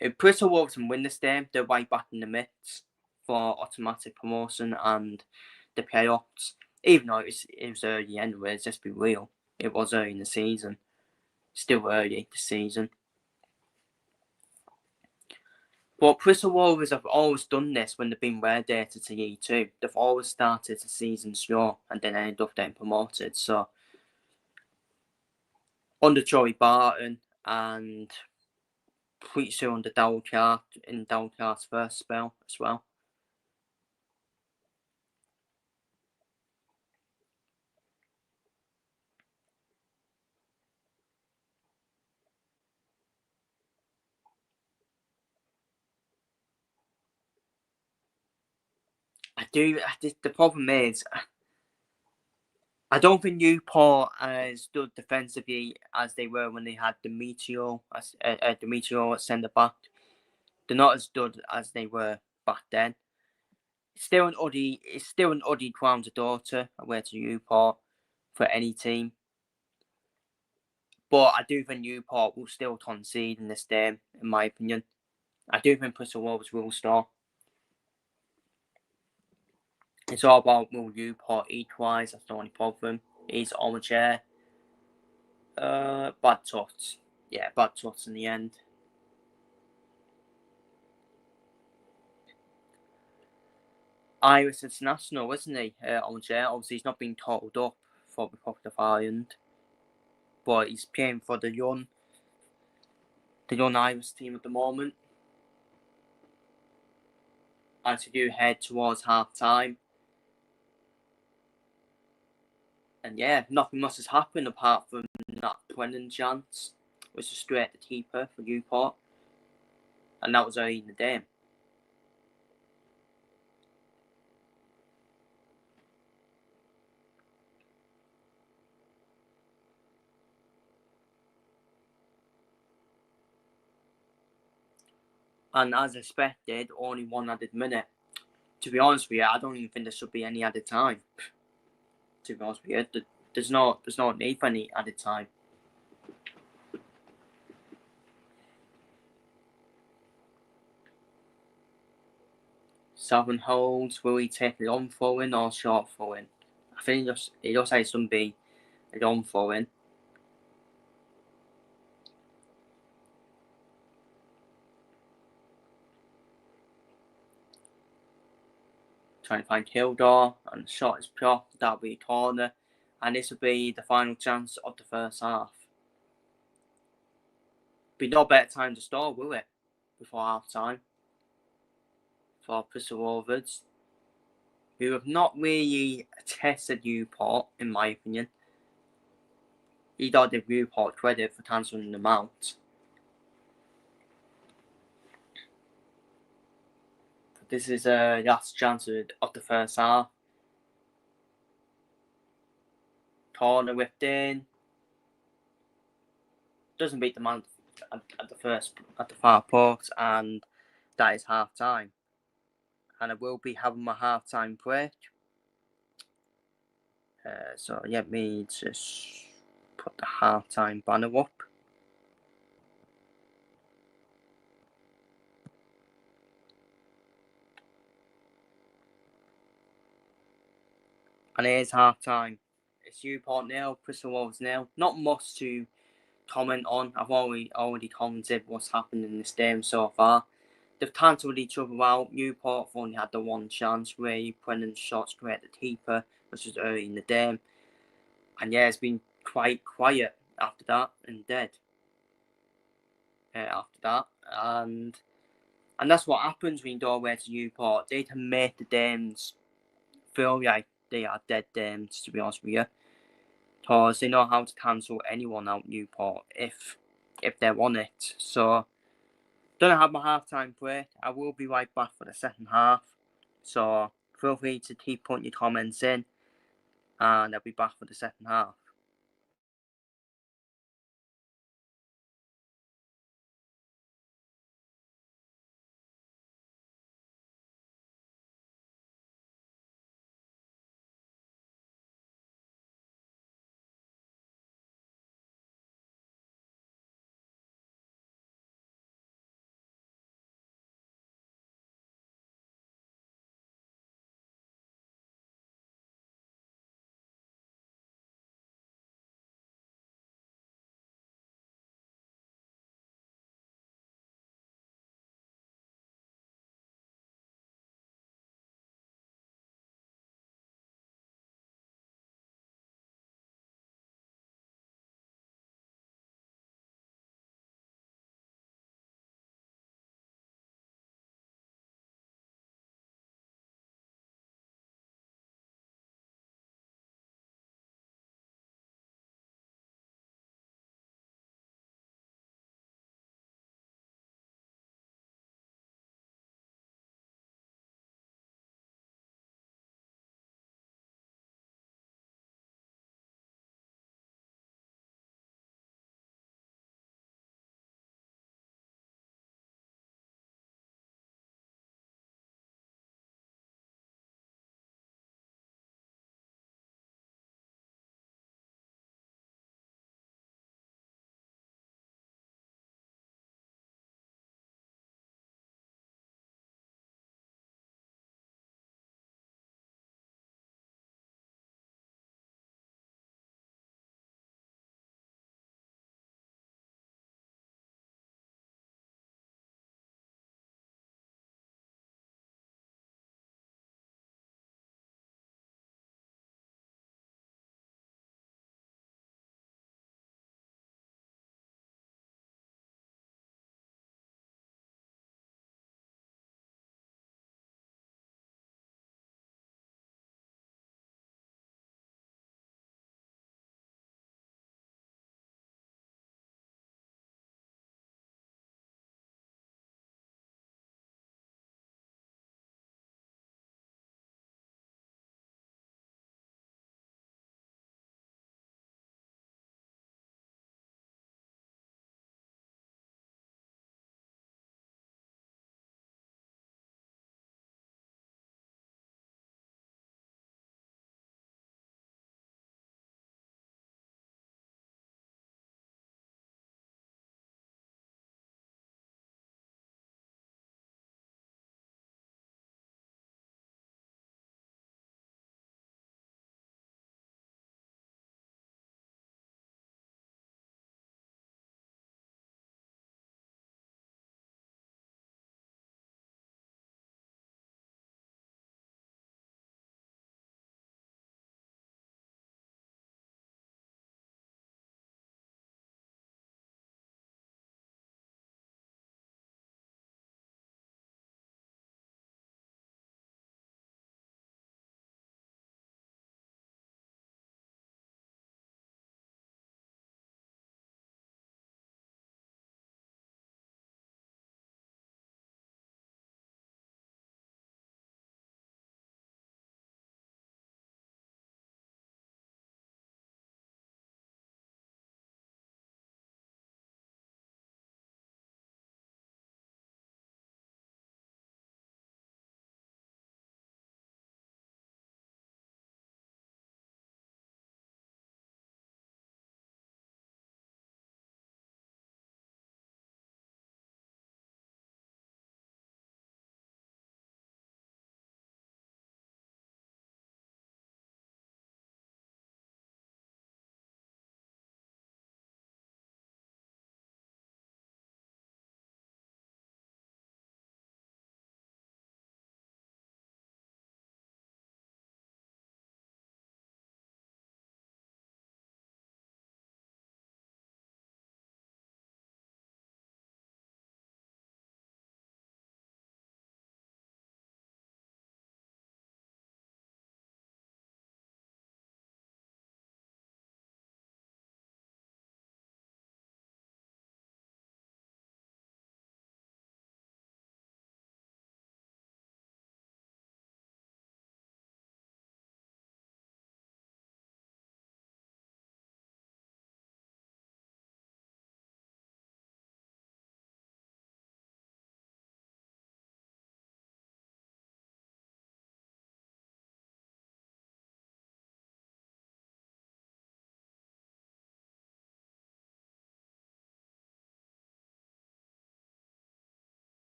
If Bristol Rovers can win this game, they're right back in the mix for automatic promotion and the playoffs. Even though it was early anyways, let's be real. It was early in the season. Still early this season. But Bristol Rovers have always done this when they've been relegated to Year 2. They've always started the season slow and then ended up getting promoted. So, under Joey Barton and pretty soon under Dalcart in Dalcart's first spell as well. The problem is, I don't think Newport as good defensively as they were when they had Demetrio at centre back. They're not as good as they were back then. It's still an Uddy crown's a daughter away to Newport for any team. But I do think Newport will still concede in this game, in my opinion. I do think Bristol Rovers will score. It's all about will Newport equalise. That's the only problem. He's on the chair. Bad touch. Yeah, bad touch in the end. Irish international, isn't he? On the chair. Obviously, he's not being totaled up for the Republic of Ireland, but he's playing for the young Irish team at the moment. As we do head towards half time. And yeah, nothing much has happened apart from that Brennan chance, which was straight at the keeper for Newport. And that was early in the game. And as expected, only one added minute. To be honest with you, I don't even think there should be any added time. To be honest with you, there's no need for any added time. Southern holds. Will he take it on throwing or short throwing? I think it just has to be a long throwing. Trying to find Kildare, and the shot is pure. That'll be a corner, and this will be the final chance of the first half. Be no better time to start, will it? Before half time for Bristol Rovers, who have not really tested Newport, in my opinion. He don't give Newport credit for cancelling them out. But this is a last chance of the first half. Corner whipped in. Doesn't beat the man at the far post, and that is half time. And I will be having my half time break. So let me just put the half time banner up. And it is half time. It's Newport nil, Bristol Rovers nil. Not much to comment on. I've already commented what's happened in this game so far. They've cancelled each other out. Newport have only had the one chance where Brennan shot straight at the keeper, which was early in the game. And yeah, it's been quite quiet after that and dead after that. And that's what happens when you go away to Newport. They can make the games feel like they are dead games, to be honest with you. Because they know how to cancel anyone out Newport if they want it. So, don't have my half-time break. I will be right back for the second half. So, feel free to keep putting your comments in. And I'll be back for the second half.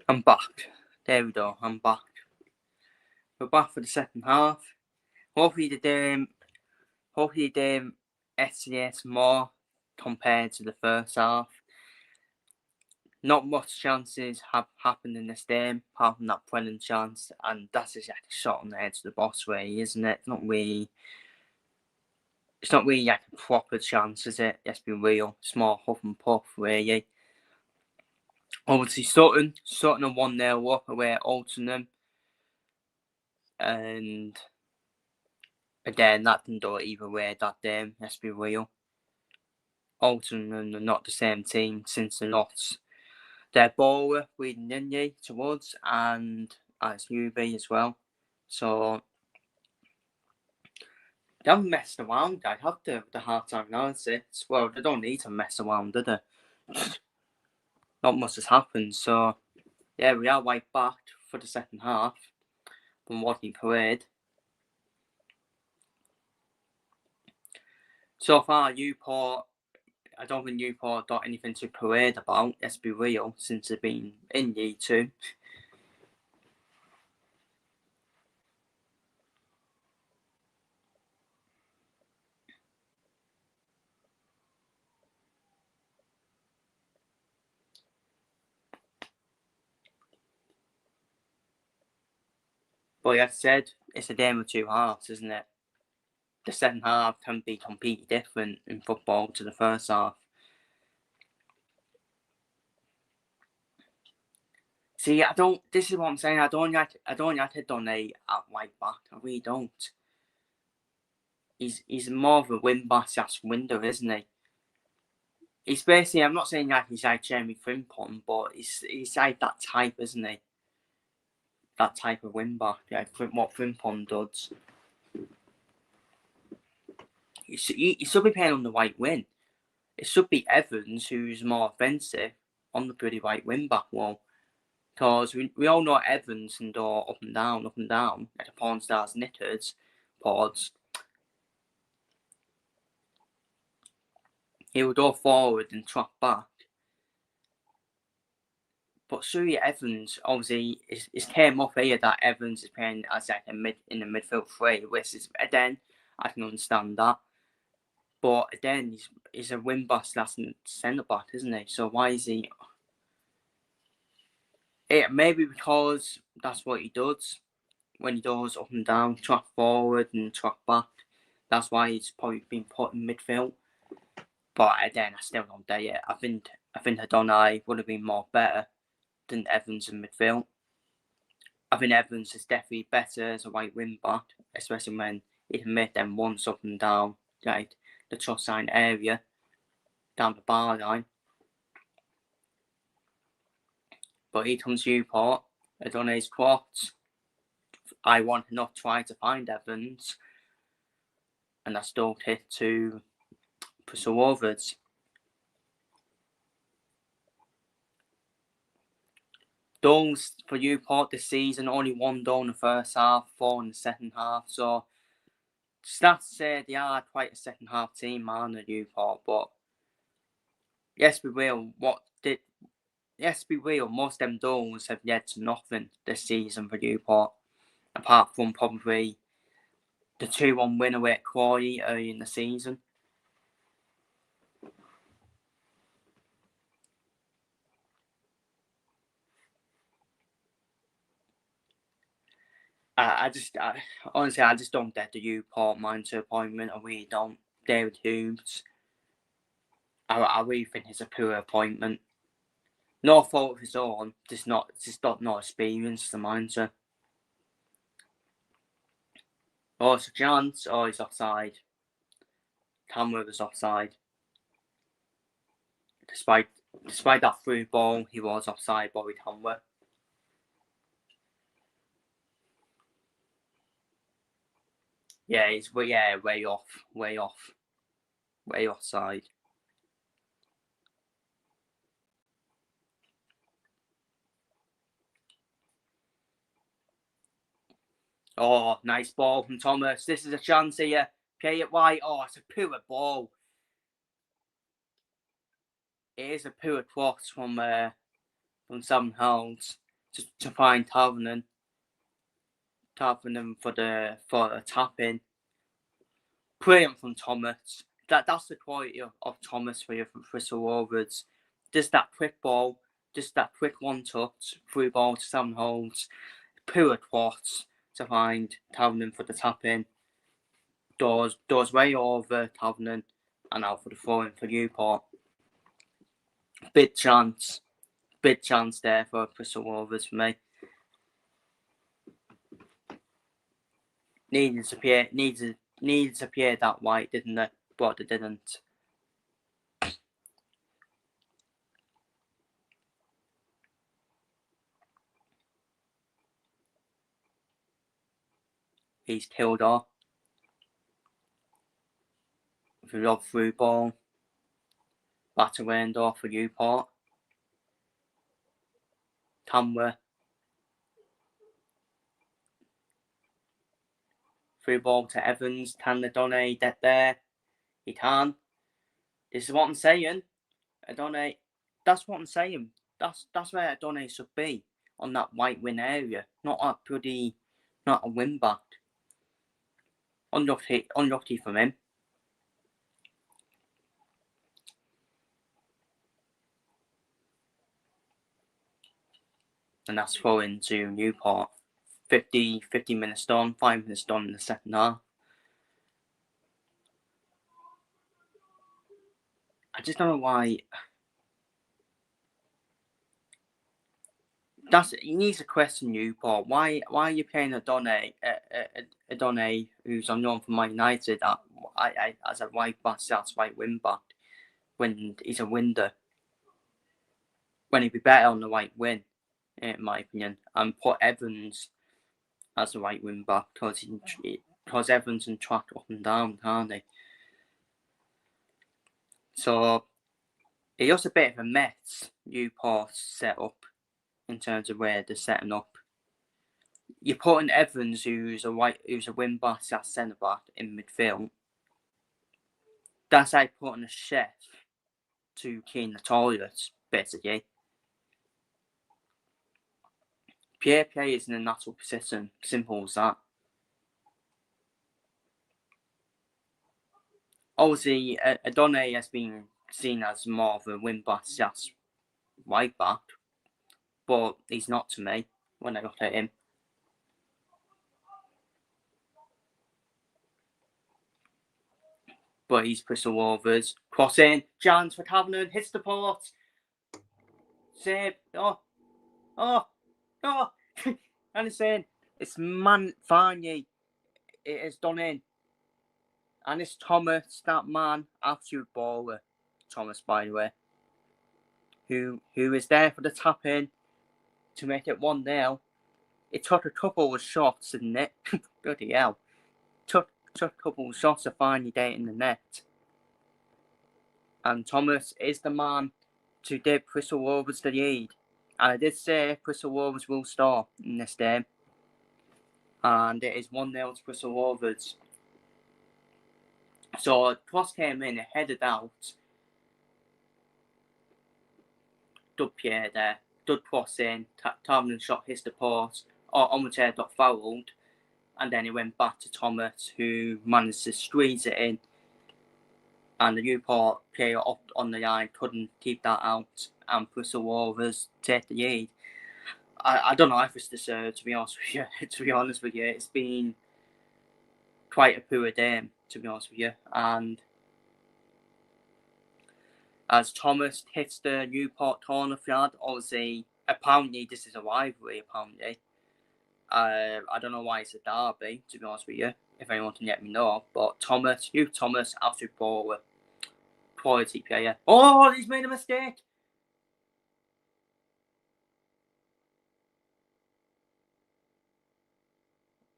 I'm back. There we go. I'm back. We're back for the second half. Hopefully the SCS more compared to the first half. Not much chances have happened in this game, apart from that Brennan chance, and that's just like a shot on the edge of the box way, isn't it? It's not really like a proper chance, is it? Let's be real. It's more huff and puff, really. Obviously, Sutton are 1-0 up away at Altrincham. And again, that didn't go either way that day, let's be real. Altrincham are not the same team since the loss. Their bowler, Whedon Ninye, to us, and as Newby as well. So, they haven't messed around, I have the half-time analysis. Well, they don't need to mess around, do they? Not much has happened, so yeah, we are right back for the second half from Wadley Parade. So far, Newport, I don't think Newport got anything to parade about, let's be real, since they've been in Year 2. But like I said, it's a game of two halves, isn't it? The second half can be completely different in football to the first half. See, this is what I'm saying, I don't like Donny at right back, I really don't. He's more of a win-back window, isn't he? He's basically, I'm not saying like he's like Jeremy Frimpong, but he's like that type, isn't he? That type of win-back, like what Frimpong does. He should be playing on the right wing. It should be Evans, who's more offensive, on the bloody right wing-back wall. Because we all know Evans can go up and down, like a porn star's knitters, pods. He would go forward and track back. But Surrey Evans, obviously, it's came off here that Evans is playing as like in the midfield three, which is, again, I can understand that. But again, he's a wing-back slash centre-back, isn't he? So why is he... Maybe because that's what he does. When he goes up and down, track forward and track back. That's why he's probably been put in midfield. But again, I still don't dare it. I think Adonai would have been more better than Evans in midfield. I think Evans is definitely better as a right wing back, especially when he can make them once up and down, like the trust line area, down the bar line. But he comes Newport, Adonai's quads. I want to not try to find Evans, and I still hit to Bristol Rovers. Goals for Newport this season, only 1 goal in the first half, 4 in the second half. So stats say they are quite a second half team, man, at Newport. But yes, we will. Most of them goals have led to nothing this season for Newport, apart from probably the 2-1 win away at Crawley early in the season. Honestly, I just don't get the Newport manager appointment. I really don't. David Hughes, I really think it's a poor appointment. No fault of his own, just got no experience as a manager. Oh, it's a chance. Oh, he's offside. Cameron was offside. Despite that through ball, he was offside, Bobby Conway. Yeah, he's way offside. Oh, nice ball from Thomas. This is a chance here. Play it wide. Oh, it's a poor ball. It is a poor cross from Sam Howells. to find Tavernan for the tap in. Brilliant from Thomas. That's the quality of Thomas for you from Bristol Rovers. Just that quick ball, just that quick one touch, through ball to 7 holes, pure twats to find Tavernan for the tap in. Doors way over Tavernan and out for the throw in for Newport. Big chance there for Bristol Rovers for me. Needed to appear that white, didn't they? But they didn't. He's killed off. With a lob through ball. Batter end off for Newport. Tamworth. Through ball to Evans. Can the Donny get there? He can. This is what I'm saying. Adonai. That's what I'm saying. That's where Adonai should be. On that white win area. Not a win back. Unlucky from him. And that's throwing to Newport. 50 minutes done, 5 minutes done in the second half. I just don't know why. He needs to question Newport. Why are you playing Adonai who's unknown for Man United as a right back, that's right wing back, when he's a winder? When he'd be better on the right wing, in my opinion, and put Evans as the right wing back because Evans can track up and down, can't he? So it was a bit of a mess, Newport's set up in terms of where they're setting up. You're putting Evans, who's a wing back, that's centre back in midfield. That's like putting a chef to clean the toilets, basically. Pierre is in a natural position, simple as that. Obviously, Adonai has been seen as more of a wing back, that's right back, but he's not to me when I look at him. But he's Bristol Rovers. Cross in. Chance for Tavernan. Hits the post. Save. Oh. And it's in. It's Fanny. It is done in. And it's Thomas, that man, absolute baller. Thomas, by the way. Who is there for the tap in to make it 1-0. It took a couple of shots, didn't it? Bloody hell. Took a couple of shots to finally get it in the net. And Thomas is the man to give Bristol Rovers the lead. And I did say Bristol Rovers will score in this game. And it is 1-0 to Bristol Rovers. So cross came in, it headed out. Dud Pierre there. Dud cross in. Tavernan shot hits the post. Omotair got fouled. And then it went back to Thomas, who managed to squeeze it in. And the Newport player up on the line couldn't keep that out. And Bristol Rovers take the lead. I don't know if it's deserved, to be honest with you. To be honest with you, it's been quite a poor game, to be honest with you. And as Thomas hits the Newport corner flag, obviously, apparently this is a rivalry, apparently. I don't know why it's a derby, to be honest with you, if anyone can let me know. But Thomas, absolute baller. Quality player. Oh, he's made a mistake!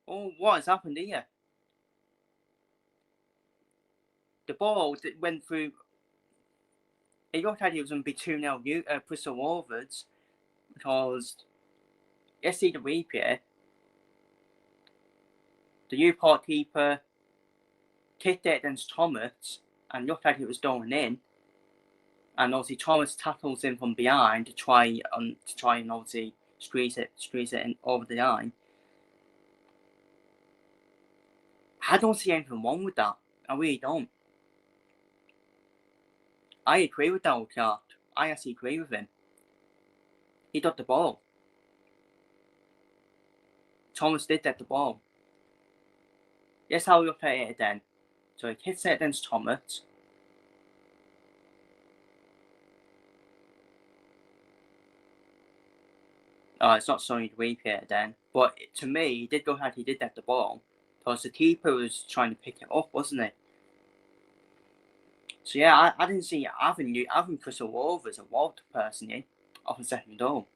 Oh, what has happened here? The ball that went through. It looked like it was going to be 2-0 Bristol Rovers, because let's see the replay. The Newport keeper kicked it against Thomas and looked like it was going in. And obviously Thomas tackles him from behind to try and obviously squeeze it in over the line. I don't see anything wrong with that. I really don't. I agree with that card. I actually agree with him. He got the ball. Thomas did get the ball. Here's how we play it then. So he hits it against Thomas. Oh, it's not showing the replay then. But to me, he did go ahead, he did get the ball. Because the keeper was trying to pick it up, wasn't he? So yeah, I didn't see having Bristol Rovers a Walter personally off a second goal.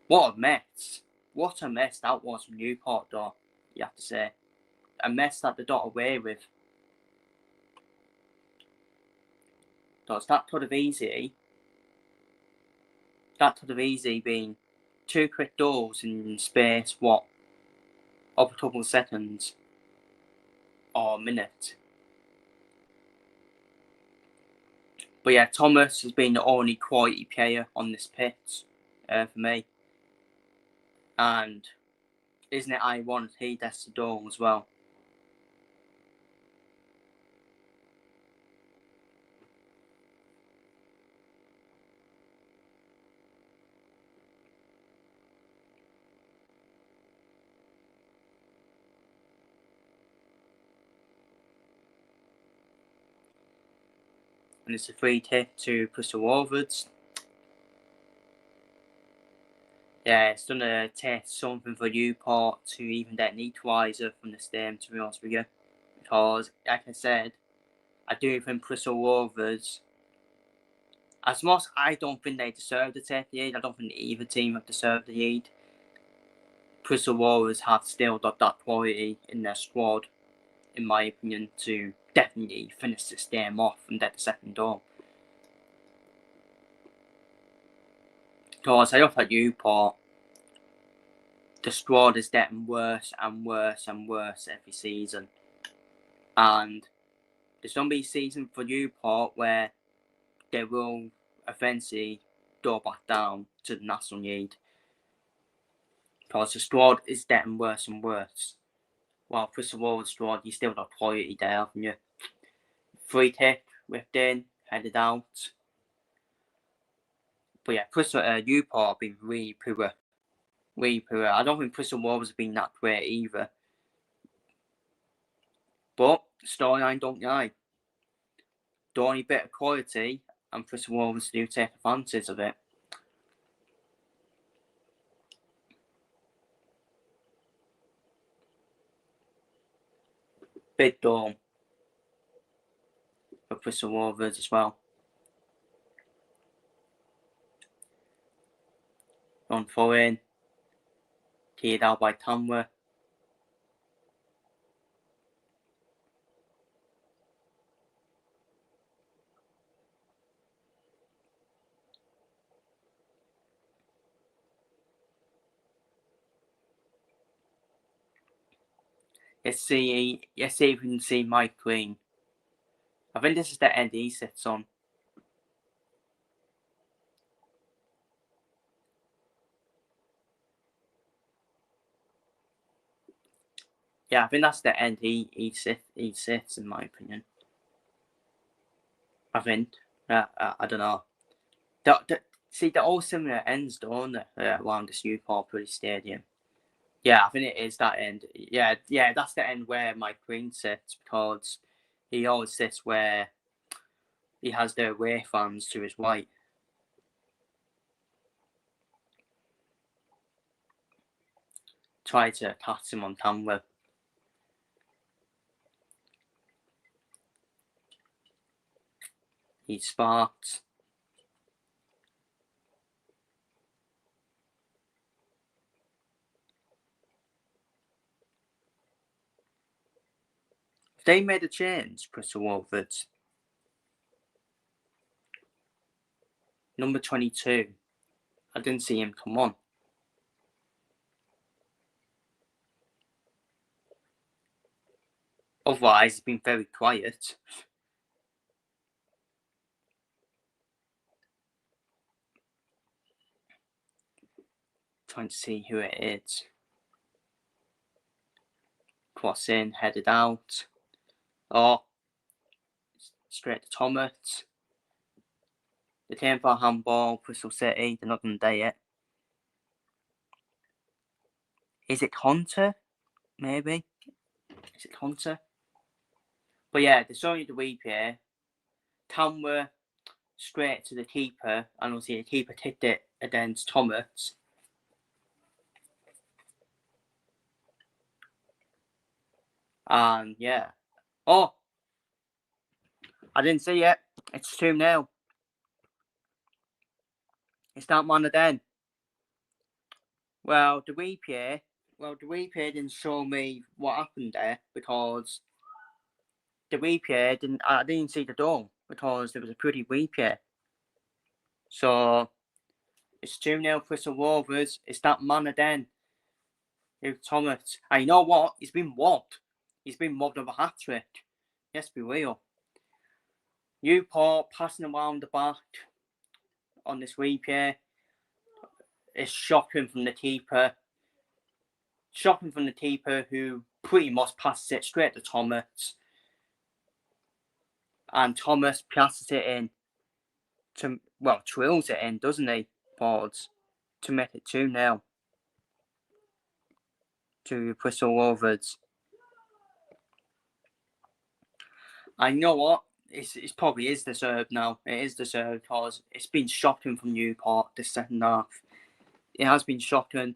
What a mess. What a mess that was from Newport though, you have to say. A mess that they got away with. Because that could have easily been 2 quick goals in space, of a couple of seconds or a minute. But yeah, Thomas has been the only quality player on this pitch for me. And isn't it ironic he gets the goal as well? And it's a free kick to Bristol Rovers. Yeah, it's going to take something for Newport to even get an equaliser from this game, to be honest with you. Because, like I said, I do think Bristol Rovers, as much as I don't think they deserve to take the lead, I don't think either team have deserved the lead. Bristol Rovers have still got that quality in their squad, in my opinion, to definitely finish this game off and get the second goal. Because I look at Newport, the squad is getting worse and worse and worse every season. And there's going to be a season for Newport where they will eventually go back down to the National League. Because the squad is getting worse and worse. While Bristol Rovers squad, you still got quality there, haven't you? Free kick, whipped in, headed out. But yeah, Bristol Newport have been really poor. Really poor. I don't think Bristol Rovers have been that great either. But storyline don't lie. The only bit of quality, and Bristol Rovers do take advantage of it. Big goal for Bristol Rovers as well. Run for in. Cleared out by Tamworth. Let's see if we can see Mike Green. I think this is the end he sits on. Yeah, I think that's the end he sits in my opinion. I think. I don't know. They're all similar ends, don't they, around this Newport Stadium. Yeah, I think it is that end. Yeah, that's the end where Mike Green sits, because he always sits where he has the away fans to his right. Try to catch him on camera. He sparks. They made a change, Bristol Rovers. Number 22. I didn't see him come on. Otherwise, he's been very quiet. Trying to see who it is. Cross in, headed out. Oh, straight to Thomas. The team for handball, Bristol City, they're not going to do it. Is it Hunter? Maybe? Is it Hunter? But yeah, they're showing you the replay. Tamworth straight to the keeper, and obviously the keeper tipped it against Thomas. And yeah. Oh! I didn't see it. It's 2-0. It's that man again. Well, the replay didn't show me what happened there because the replay I didn't see the goal because there was a pretty replay. So it's 2-0 Bristol Rovers. It's that man again. Thomas. And you know what? He's been robbed. He's been robbed of a hat trick. Let's be real. Newport passing around the back on this replay. It's shocking from the keeper. Shocking from the keeper who pretty much passes it straight to Thomas. And Thomas passes it in trills it in, doesn't he, Fords, to make it 2-0 to Bristol Rovers. And you know what? It probably is deserved now. It is deserved because it's been shocking from Newport this second half. It has been shocking.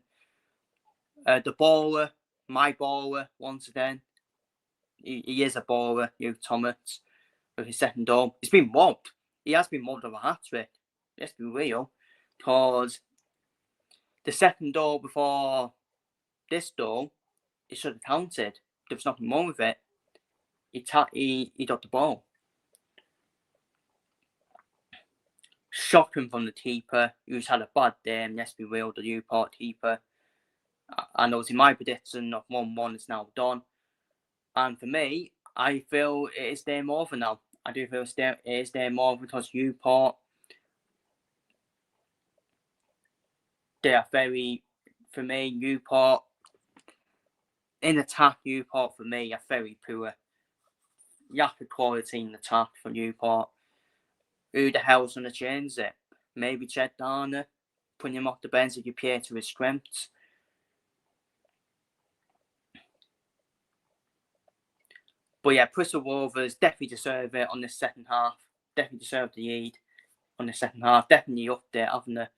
The baller, my baller, once again. He is a baller, Thomas, with his second goal. He's been robbed. He has been robbed of a hat trick. Let's be real. Because the second goal before this goal, it should have counted. There was nothing wrong with it. He got the ball. Shocking from the keeper, who's had a bad day. Let's be real, the Newport keeper. And obviously my prediction of 1-1 is now done. And for me, I feel it is game over now. I do feel it is game over because Newport, they are for me, Newport, in attack, Newport for me are very poor. Lack of quality in attack for Newport. Who the hell's going to change it? Maybe Jed Garner, putting him off the bench if you play to his strengths. But yeah, Bristol Rovers definitely deserve it on the second half. Definitely deserve the lead on the second half. Definitely up there, haven't they?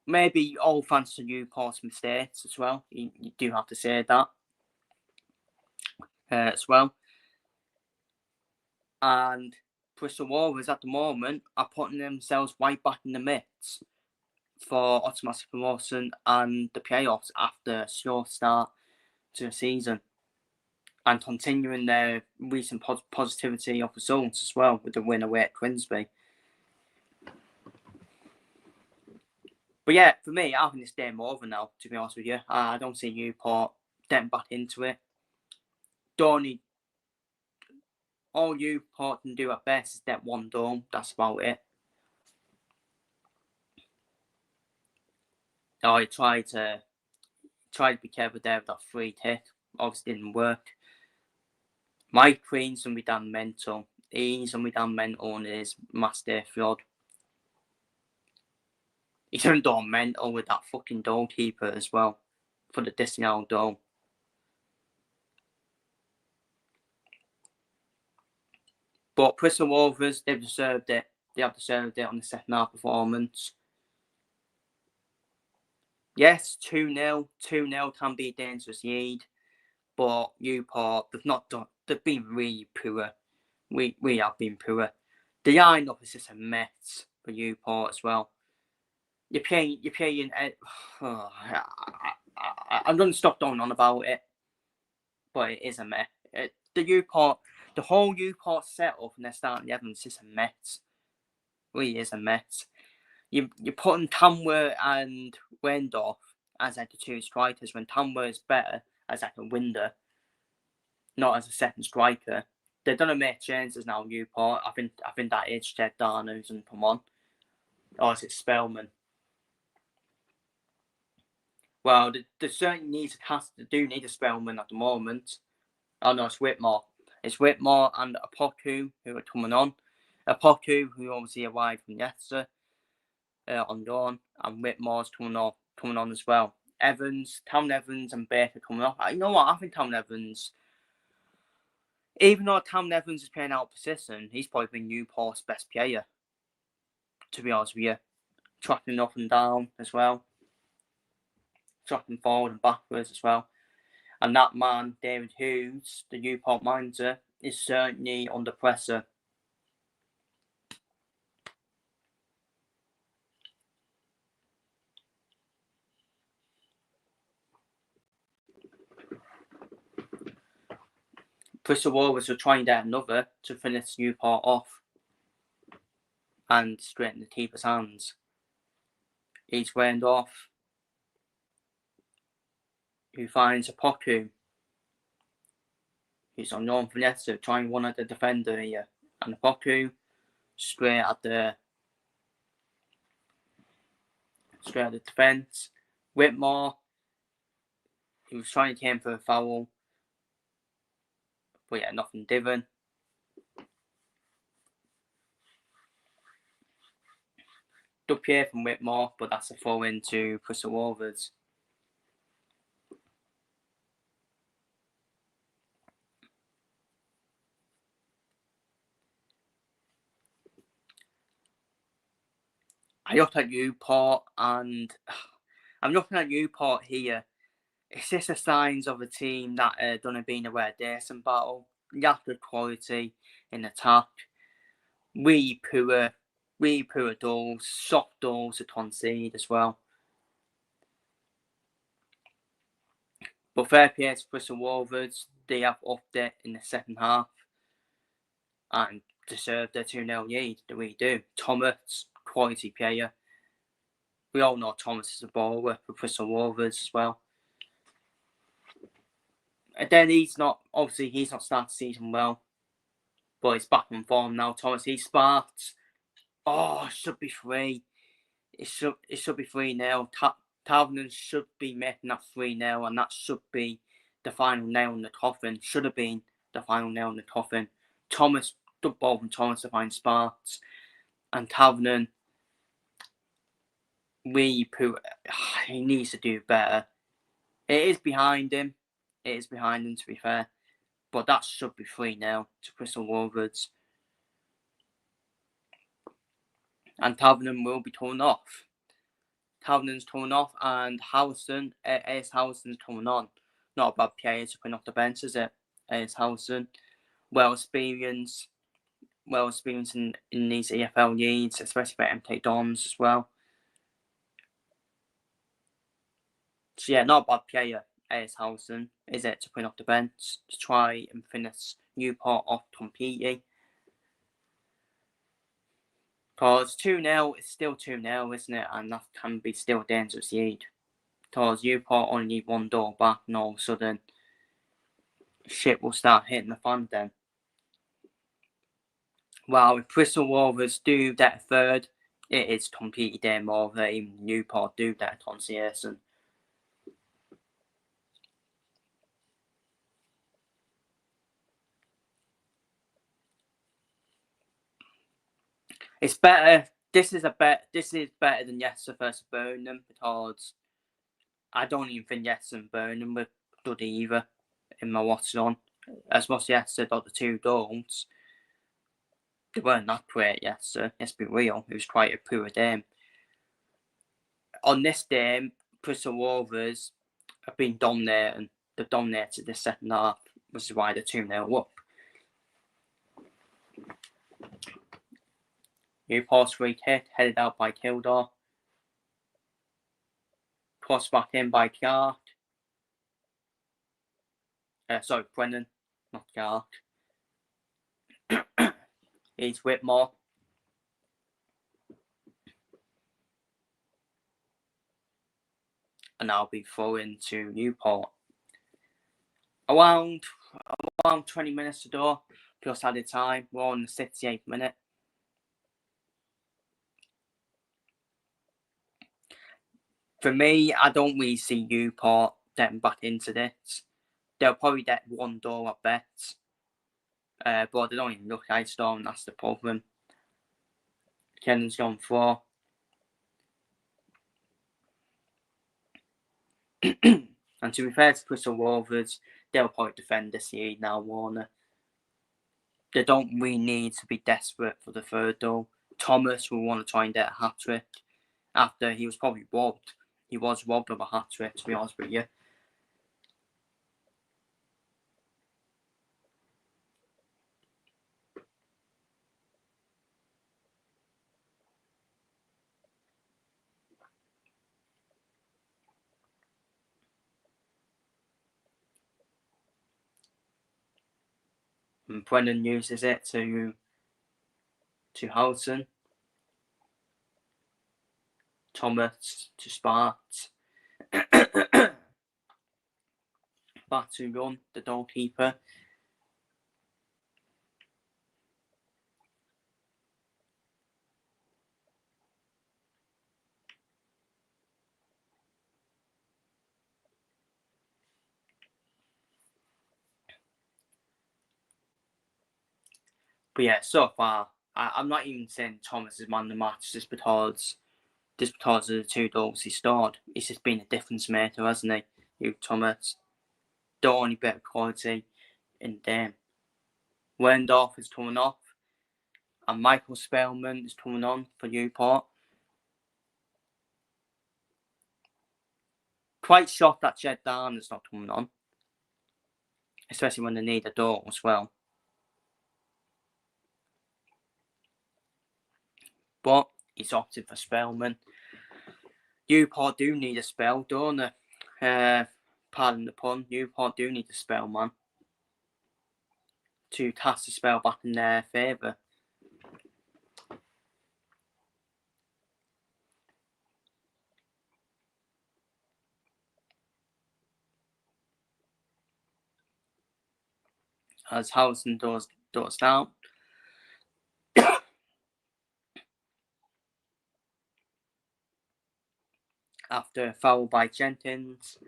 Maybe all thanks to Newport's mistakes as well. You do have to say that as well. And Bristol Rovers at the moment are putting themselves right back in the mix for automatic promotion and the playoffs after a slow start to the season. And continuing their recent positivity of results as well with the win away at Grimsby. But yeah, for me, I think it's game over now, to be honest with you. I don't see Newport getting back into it. All Newport can do at best is get one goal. That's about it. I tried to be careful there with that free kick. Obviously didn't work. Mike Queen's going to be damn mental. He's going to be damn mental in his master field. He's going to be mental with that fucking goalkeeper as well for the disallowed goal. But Bristol Rovers, they've deserved it. They have deserved it on the second half performance. Yes, 2-0. 2-0 can be a dangerous lead. But Newport, they've been really poor. We have been poor. The line-up is just a mess for Newport as well. You're playing. I'm going to stop going on about it, but it is a mess. The whole Newport setup and their starting 11 is just a mess. Really is a mess. You're putting Tamworth and Wendorf as like the two strikers when Tamworth is better as like a winder, not as a second striker. They're gonna make changes now, Newport. I think that is Jed Darner who's gonna come on. Or is it Spellman? Well, they certainly need a spellman at the moment. Oh no, it's Whitmore. It's Whitmore and Apoku who are coming on. Apoku, who obviously arrived from yesterday on loan, and Whitmore's coming on as well. Town Evans and Baker coming off. You know what? I think Town Evans, even though Town Evans is playing out of position, he's probably been Newport's best player, to be honest with you. Tracking up and down as well. Tracking forward and backwards as well. And that man, David Hughes, the Newport manager, is certainly under pressure. Bristol Rovers are trying to get another to finish Newport off and straighten the keeper's hands. He's rained off. Who finds a Poku, who's on loan from yesterday, trying one at the defender here. And the Poku straight at the defence. Whitmore, he was trying to aim for a foul, but yeah, nothing given. Good play from Whitmore, but that's a throw into Bristol Rovers. I looked at Newport and I'm looking at Newport here. It's just the signs of a team that are going to be in a rare decent battle. Lack of quality in attack. Really poor goals, soft goals to concede as well. But fair play to Bristol Rovers, they have upped it in the second half and deserved their 2-0 lead. They really do. Thomas, quality player. We all know Thomas is a baller for Bristol Rovers as well. And then he's not started the season well, but he's back on form now. Thomas, he's smart. Oh, it should be 3. It should be 3 now. Tavernan should be making that 3-0, and that should be the final nail in the coffin. Should have been the final nail in the coffin. Thomas, good ball from Thomas to find Sparks, and Tavernan, he needs to do better. It is behind him, to be fair, but that should be 3-0 to Bristol Rovers. And Tavernan will be torn off. Tavernan's torn off, and Howson, Ace Howson's coming on. Not a bad player to put off the bench, is it? Ace Howson, well experienced in these EFL leagues, especially for MK Dons as well. So yeah, not a bad player, Ace Howson, is it, to put off the bench to try and finish Newport off completely. Because 2-0 is still 2-0, isn't it? And that can be still a dangerous lead. Because Newport only need 1 goal back, and all of a sudden, shit will start hitting the fan then. Well, if Bristol Rovers do that third, it is completely game over. Even Newport do that concession. It's better. This is better than yesterday versus Burnham, because I don't even think yesterday and Burnham were good either in my Watchalong. As much as yesterday got the 2 goals, they weren't that great yesterday. Let's be real. It was quite a poor game. On this game, Bristol Rovers have been dominating. They've dominated the second half, which is why they're 2-0 up. Newport's free kick, headed out by Kildare. Crossed back in by Clark. Brennan, not Clark. He's Whitmore. And I'll be throwing to Newport. Around 20 minutes to go, plus added time. We're on the 68th minute. For me, I don't really see Newport getting back into this. They'll probably get one door at best. But they don't even look like Storm, that's the problem. Kennan's gone for. And to be fair to Bristol Rovers, they'll probably defend this year now, Warner. They don't really need to be desperate for the third goal. Thomas will want to try and get a hat-trick after he was probably robbed. He was robbed of a hat-trick, to be honest with you. And Brennan uses it to Houghton. Thomas to Spart. Back to run, the goalkeeper. But yeah, so far, I'm not even saying Thomas is man of the match just because of the two goals he scored. He's just been a difference maker, hasn't he? You, Thomas. The only bit of quality in the game. Wendorf is coming off, and Michael Spellman is coming on for Newport. Quite shocked that Jed Darn is not coming on, especially when they need a goal as well. But he's opted for Spellman. Newport do need a spell, don't they? Pardon the pun. Newport do need a spell, man, to cast the spell back in their favour. As Houghton does down. After a foul by Jenkins.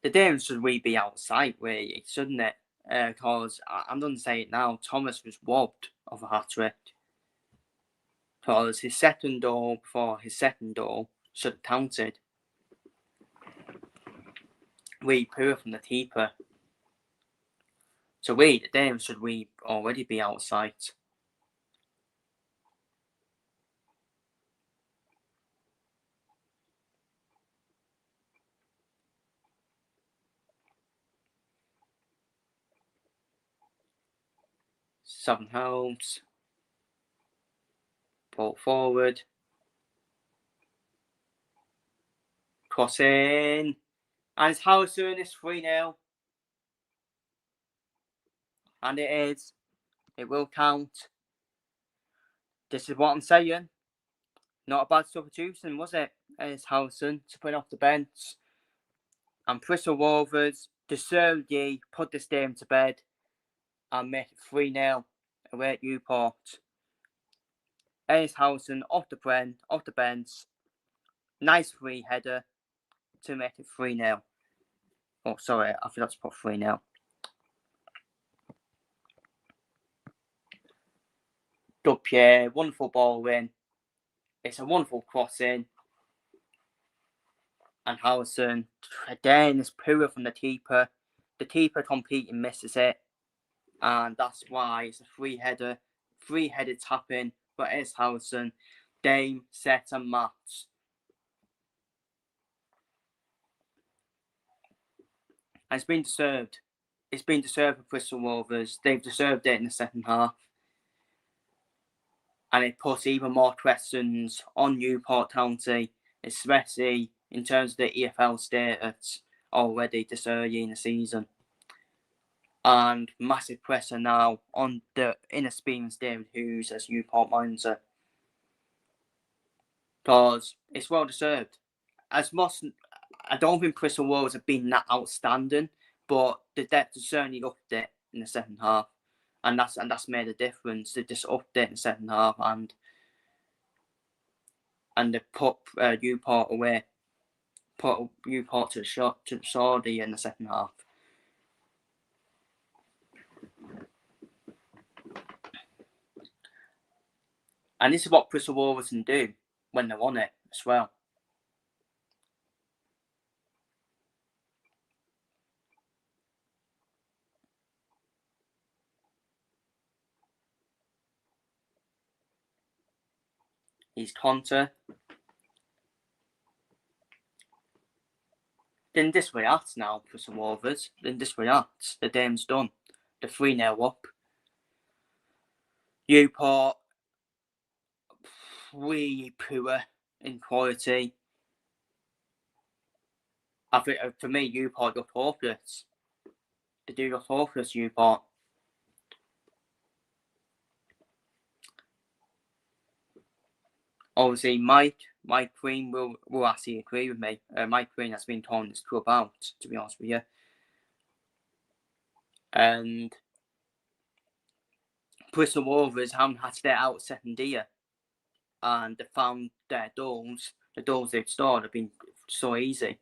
The game should really be outside, really, shouldn't it? Because I'm going to say it now, Thomas was robbed of a hat-trick. Because his second goal should have counted. Really poor from the keeper. So the game should really already be outside. Seven helps. Ball forward. Cross in. And it's Houghton, it's 3-0. And it is. It will count. This is what I'm saying. Not a bad substitution, was it? It's Houghton to put off the bench. And Bristol Rovers deservedly put this game to bed and make it 3-0 away at Newport. Houghton off the bench. Nice free header to make it 3-0. Oh, sorry, I forgot to put 3-0. Good play, wonderful ball in. It's a wonderful crossing. And Houghton, again, is poor from the keeper. The keeper completely misses it. And that's why it's a three-headed tap-in for Houghton. Game, set and match. And it's been deserved. It's been deserved for Bristol Rovers. They've deserved it in the second half. And it puts even more questions on Newport County, especially in terms of the EFL status already this early in the season. And massive pressure now on the inexperienced David Hughes as Newport manager. Because it's well deserved. I don't think Bristol Rovers have been that outstanding, but the depth has certainly upped it in the second half. and that's made a difference. They just upped it in the second half, and they put Newport away, put Newport to the Saudi in the second half. And this is what Bristol Rovers can do when they want it as well. He's Conte. Then this way out now, Bristol Rovers. Then this way out. The game's done. The 3-0 up. Newport, really poor in quality. I think for me, Newport got hopeless. They do got hopeless, Newport. Obviously, Mike Green will actually agree with me. Mike Green has been torn this club out, to be honest with you. And Bristol Rovers haven't had to get out second year. And they found their goals. The goals they've scored have been so easy.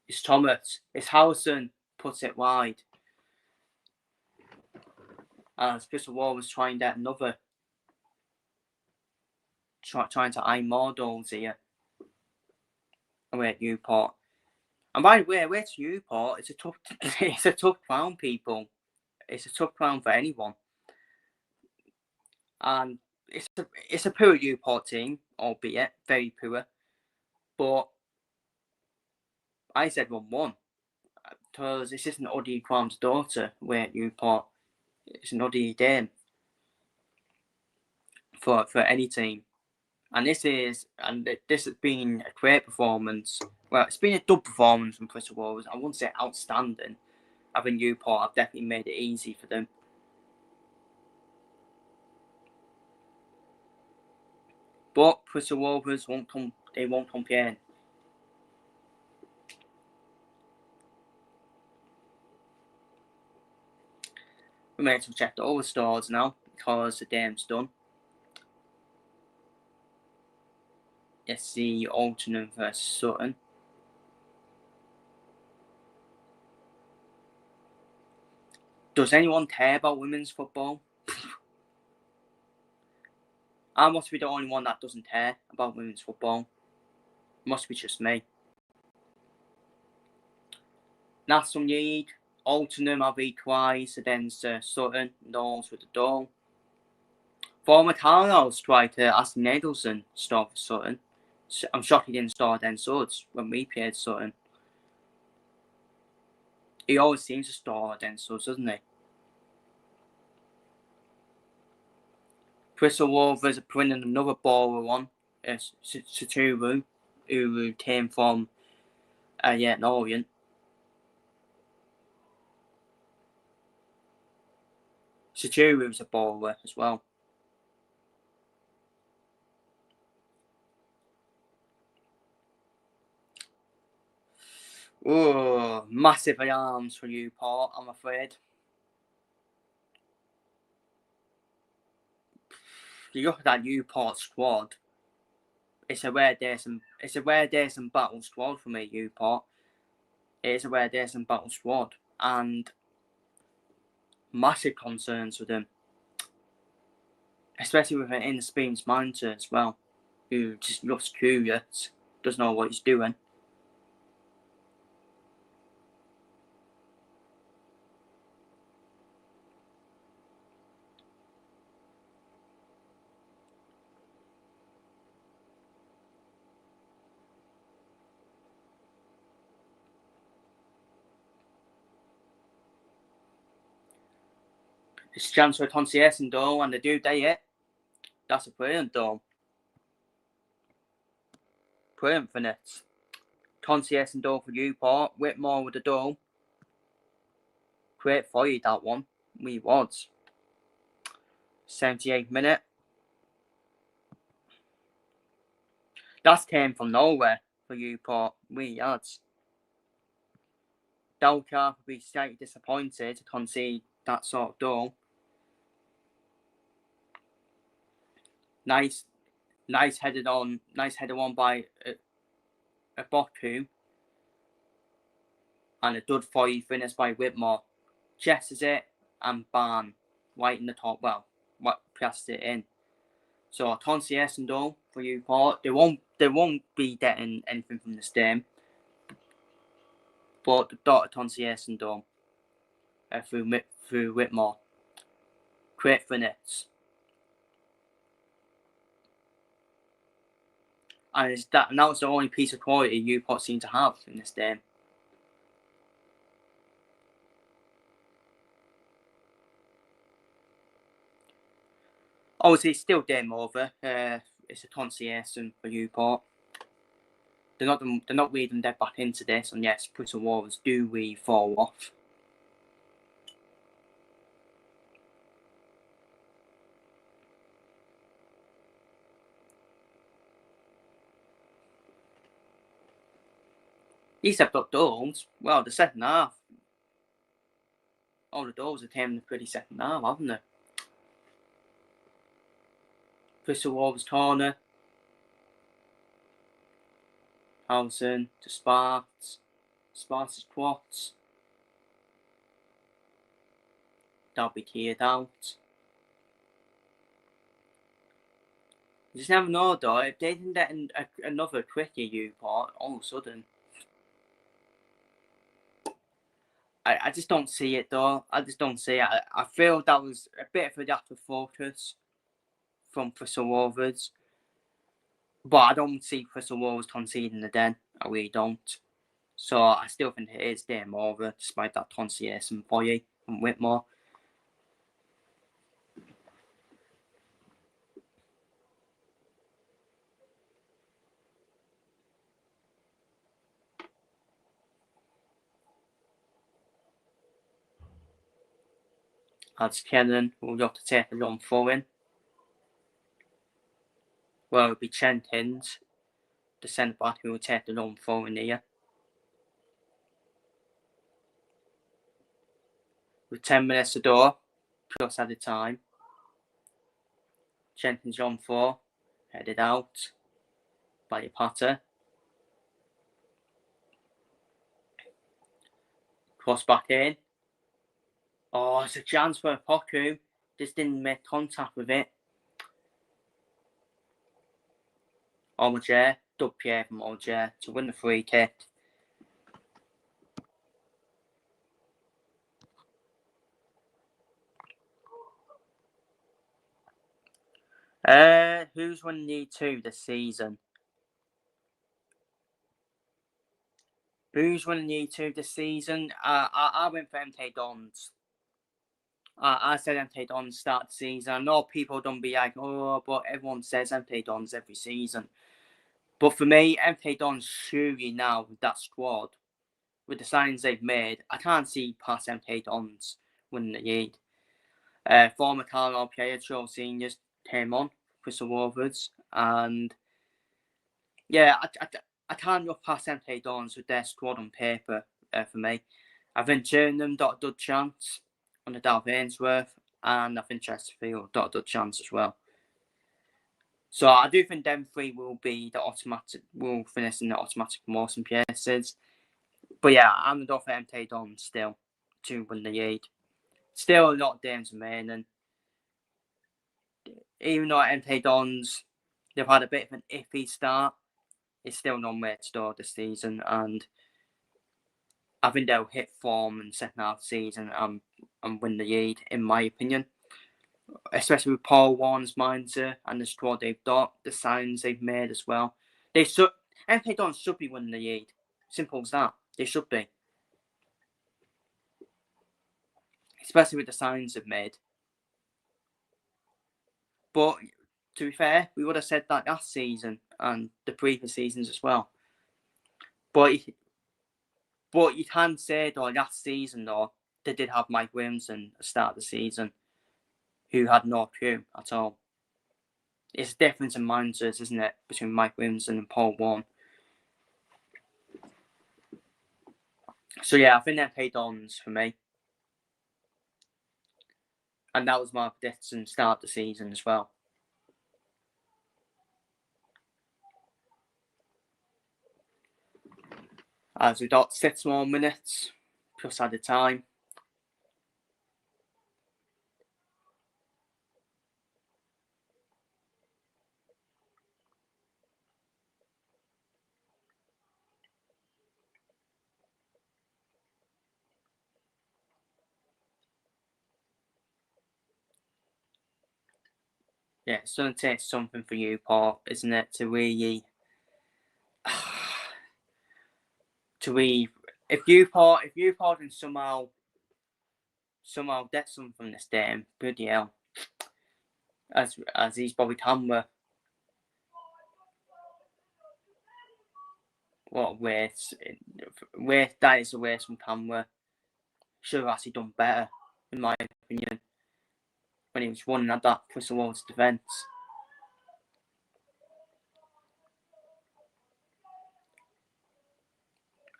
It's Thomas. It's Howson puts it wide. As Bristol Rovers trying to get another. Trying to eye more goals here. Away at Newport. And by the way, away to Newport, it's a tough ground, people. It's a tough ground for anyone. And it's a poor Newport team, albeit very poor. But I said 1-1 because this isn't Uddy Quam's daughter away at Newport. It's an Uddy game for any team. And this has been a great performance. Well, it's been a good performance from Bristol Rovers. I wouldn't say outstanding. I think Newport have definitely made it easy for them. But Bristol Rovers won't compare. We may as well check the other stores now because the game's done. Let's see Altrincham versus Sutton. Does anyone care about women's football? I must be the only one that doesn't care about women's football. It must be just me. National League, Altrincham have equalised against Sutton, Knowles with the goal. Former Carlisle striker Aston Nadelson scored for Sutton. I'm shocked he didn't score against us when we played Sutton. He always seems to score against us, doesn't he? Bristol Rovers are bringing another baller on, Saturu, who came from Orient. Saturu's a baller as well. Oh, massive alarms for Newport, I'm afraid. You look at that Newport squad. It's a rare decent battle squad for me, Newport. It is a rare decent battle squad, and massive concerns with them, especially with an inexperienced manager as well, who just looks curious, doesn't know what he's doing. It's a chance for a concierge goal, and they do it. That's a brilliant goal. Brilliant finish. Concierge goal for Newport. Whitmore with the goal. Great for you, that one. We was. 78th minute. That came from nowhere for Newport. We had. Dalcar would be slightly disappointed to concede that sort of goal. Nice headed on by a Boku, and a dud 5 finish by Whitmore. Chests it and bam, right in the top. Well, what pressed it in. So Tonsi Essendon for Newport. They won't be getting anything from this game, but the daughter Tonsi Essendon through Whitmore. Great finish. And that was the only piece of quality Newport seemed to have in this game. Obviously, it's still game over. It's a conciliation for Newport. They're not reading dead back into this, and yes, Bristol Rovers do we fall off. Except up goals. Well, the second half. All the goals have came in the pretty second half, haven't they? Bristol Rovers corner. Howson to Sparks. Sparks' quads. That'll be cleared out. You just never know, though. If they didn't get another quickie Newport, all of a sudden. I just don't see it, though. I just don't see it. I feel that was a bit of a lack of focus from Bristol Rovers. But I don't see Bristol Rovers conceding again. I really don't. So I still think it is game over, despite that concierge and Boye and Whitmore. That's Kennan, who will have to take a long throw in. Well, it'll be Jenkins, the centre back, who will take the long throw in here. With 10 minutes to go, plus at the time. Jenkins on 4, headed out by Potter. Cross back in. Oh, it's a chance for Poku. Just didn't make contact with it. Olger, dub Pierre from Olger to win the free kick. Who's won League 2 this season? Who's winning League 2 this season? I went for MK Dons. I said MK Dons start the season. I know people don't be like, oh, but everyone says MK Dons every season. But for me, MK Dons surely now with that squad, with the signings they've made, I can't see past MK Dons winning the league. Former Carlisle player Joe Seniors came on, Bristol Rovers, and yeah, I can't look past MK Dons with their squad on paper for me. I think Turnham got a good chance on the Dal Ainsworth, and I think Chesterfield got a good chance as well. So I do think them three will finish in the automatic promotion places. But yeah, I'm going for MK Dons still to win the league. Still a lot of games remaining. Even though MK Dons, they've had a bit of an iffy start, it's still non way to go this season, and I think they'll hit form in the second half of the season and win the league, in my opinion. Especially with Paul Warren's mindset and the squad they've got, the signs they've made as well. MK Dons should be winning the league. Simple as that. They should be. Especially with the signs they've made. But to be fair, we would have said that last season and the previous seasons as well. But you can say though last season though they did have Mike Williamson at the start of the season, who had no clue at all. It's a difference in mindsets, isn't it, between Mike Williamson and Paul Warren. So yeah, I think they're paid Dons for me. And that was my prediction start of the season as well. as we got 6 more minutes plus added time. Yeah, it's going to take something for Newport, isn't it, to really if Newport can somehow get something from this game, bloody hell, as he's Bobby Tamworth. What a waste. That is a waste from Tamworth. Should have actually done better, in my opinion, when he was running at that Bristol Rovers defence.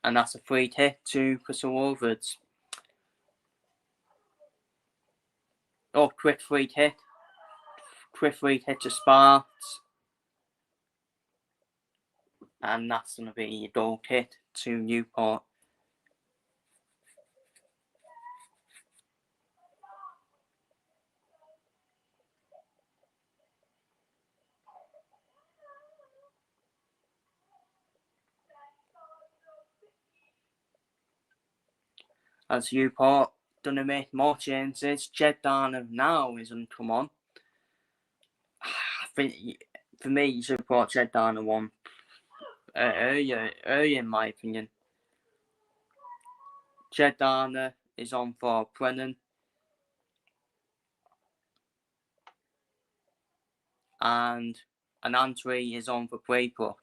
And that's a free hit to Bristol Rovers. Oh, quick free hit. Quick free hit to Sparks. And that's going to be a goal hit to Newport. As Newport going to make more chances. Jed Darner now is going to come on. I think, for me, you should have brought Jed Darner on earlier, in my opinion. Jed Darner is on for Brennan. And Andre is on for Braybrook.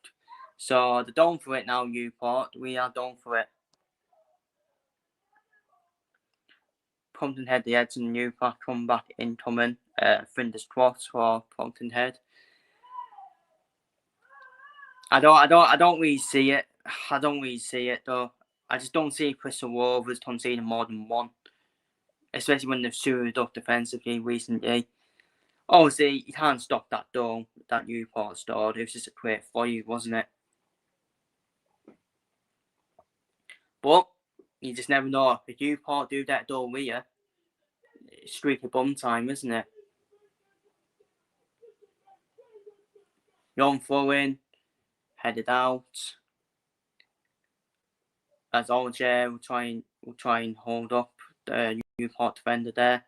So they're done for it now, Newport. We are done for it. Pumpkinhead, the Heads and Newport come back incoming. Fingers crossed for Pumpkinhead. I don't really see it. I don't really see it though. I just don't see Bristol Rovers conceding more than one, especially when they've suited up defensively recently. Obviously, you can't stop that goal that Newport scored. It was just a great volley, wasn't it? But you just never know. If Newport do that goal with you, it's streaky bum time, isn't it? Young throw in, headed out. As Alger will try and hold up the Newport defender there.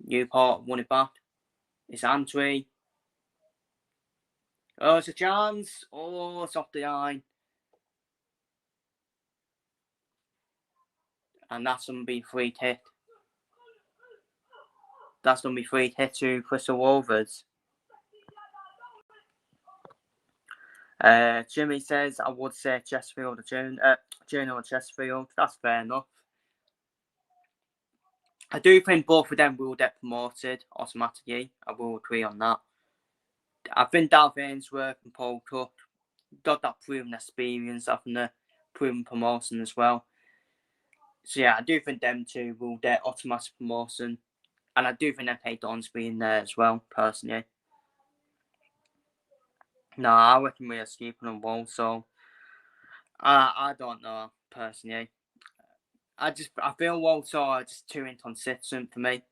Newport won it back. It's Andre. Oh, it's a chance. Oh, it's off the line. And that's going to be free hit. That's going to be free hit to Bristol Rovers. Jimmy says, I would say Chesterfield or Journal or Chesterfield. That's fair enough. I do think both of them will get promoted automatically. I will agree on that. I think Dalf Ainsworth and Paul Cook got that proven experience after the proven promotion as well. So yeah, I do think them two will get automatic promotion. And I do think they pay Donsby in there as well, personally. No, I reckon we are skipping on Wall, so I don't know, personally. I feel Walsall are just too inconsistent for me.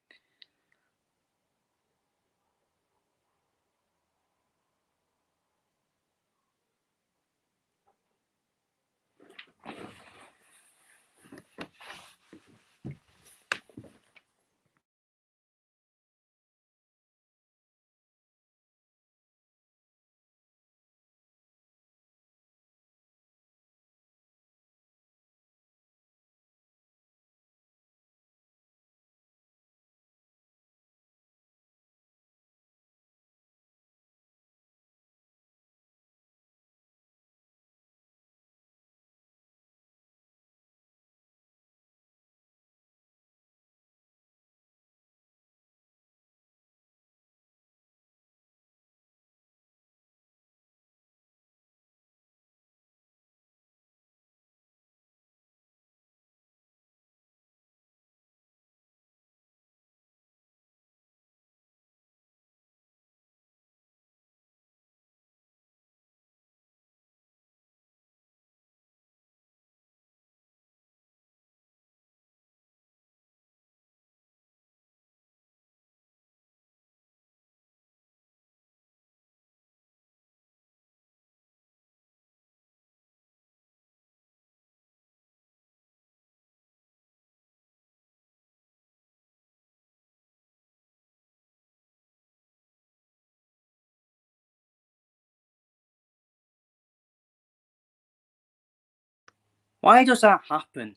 Why does that happen?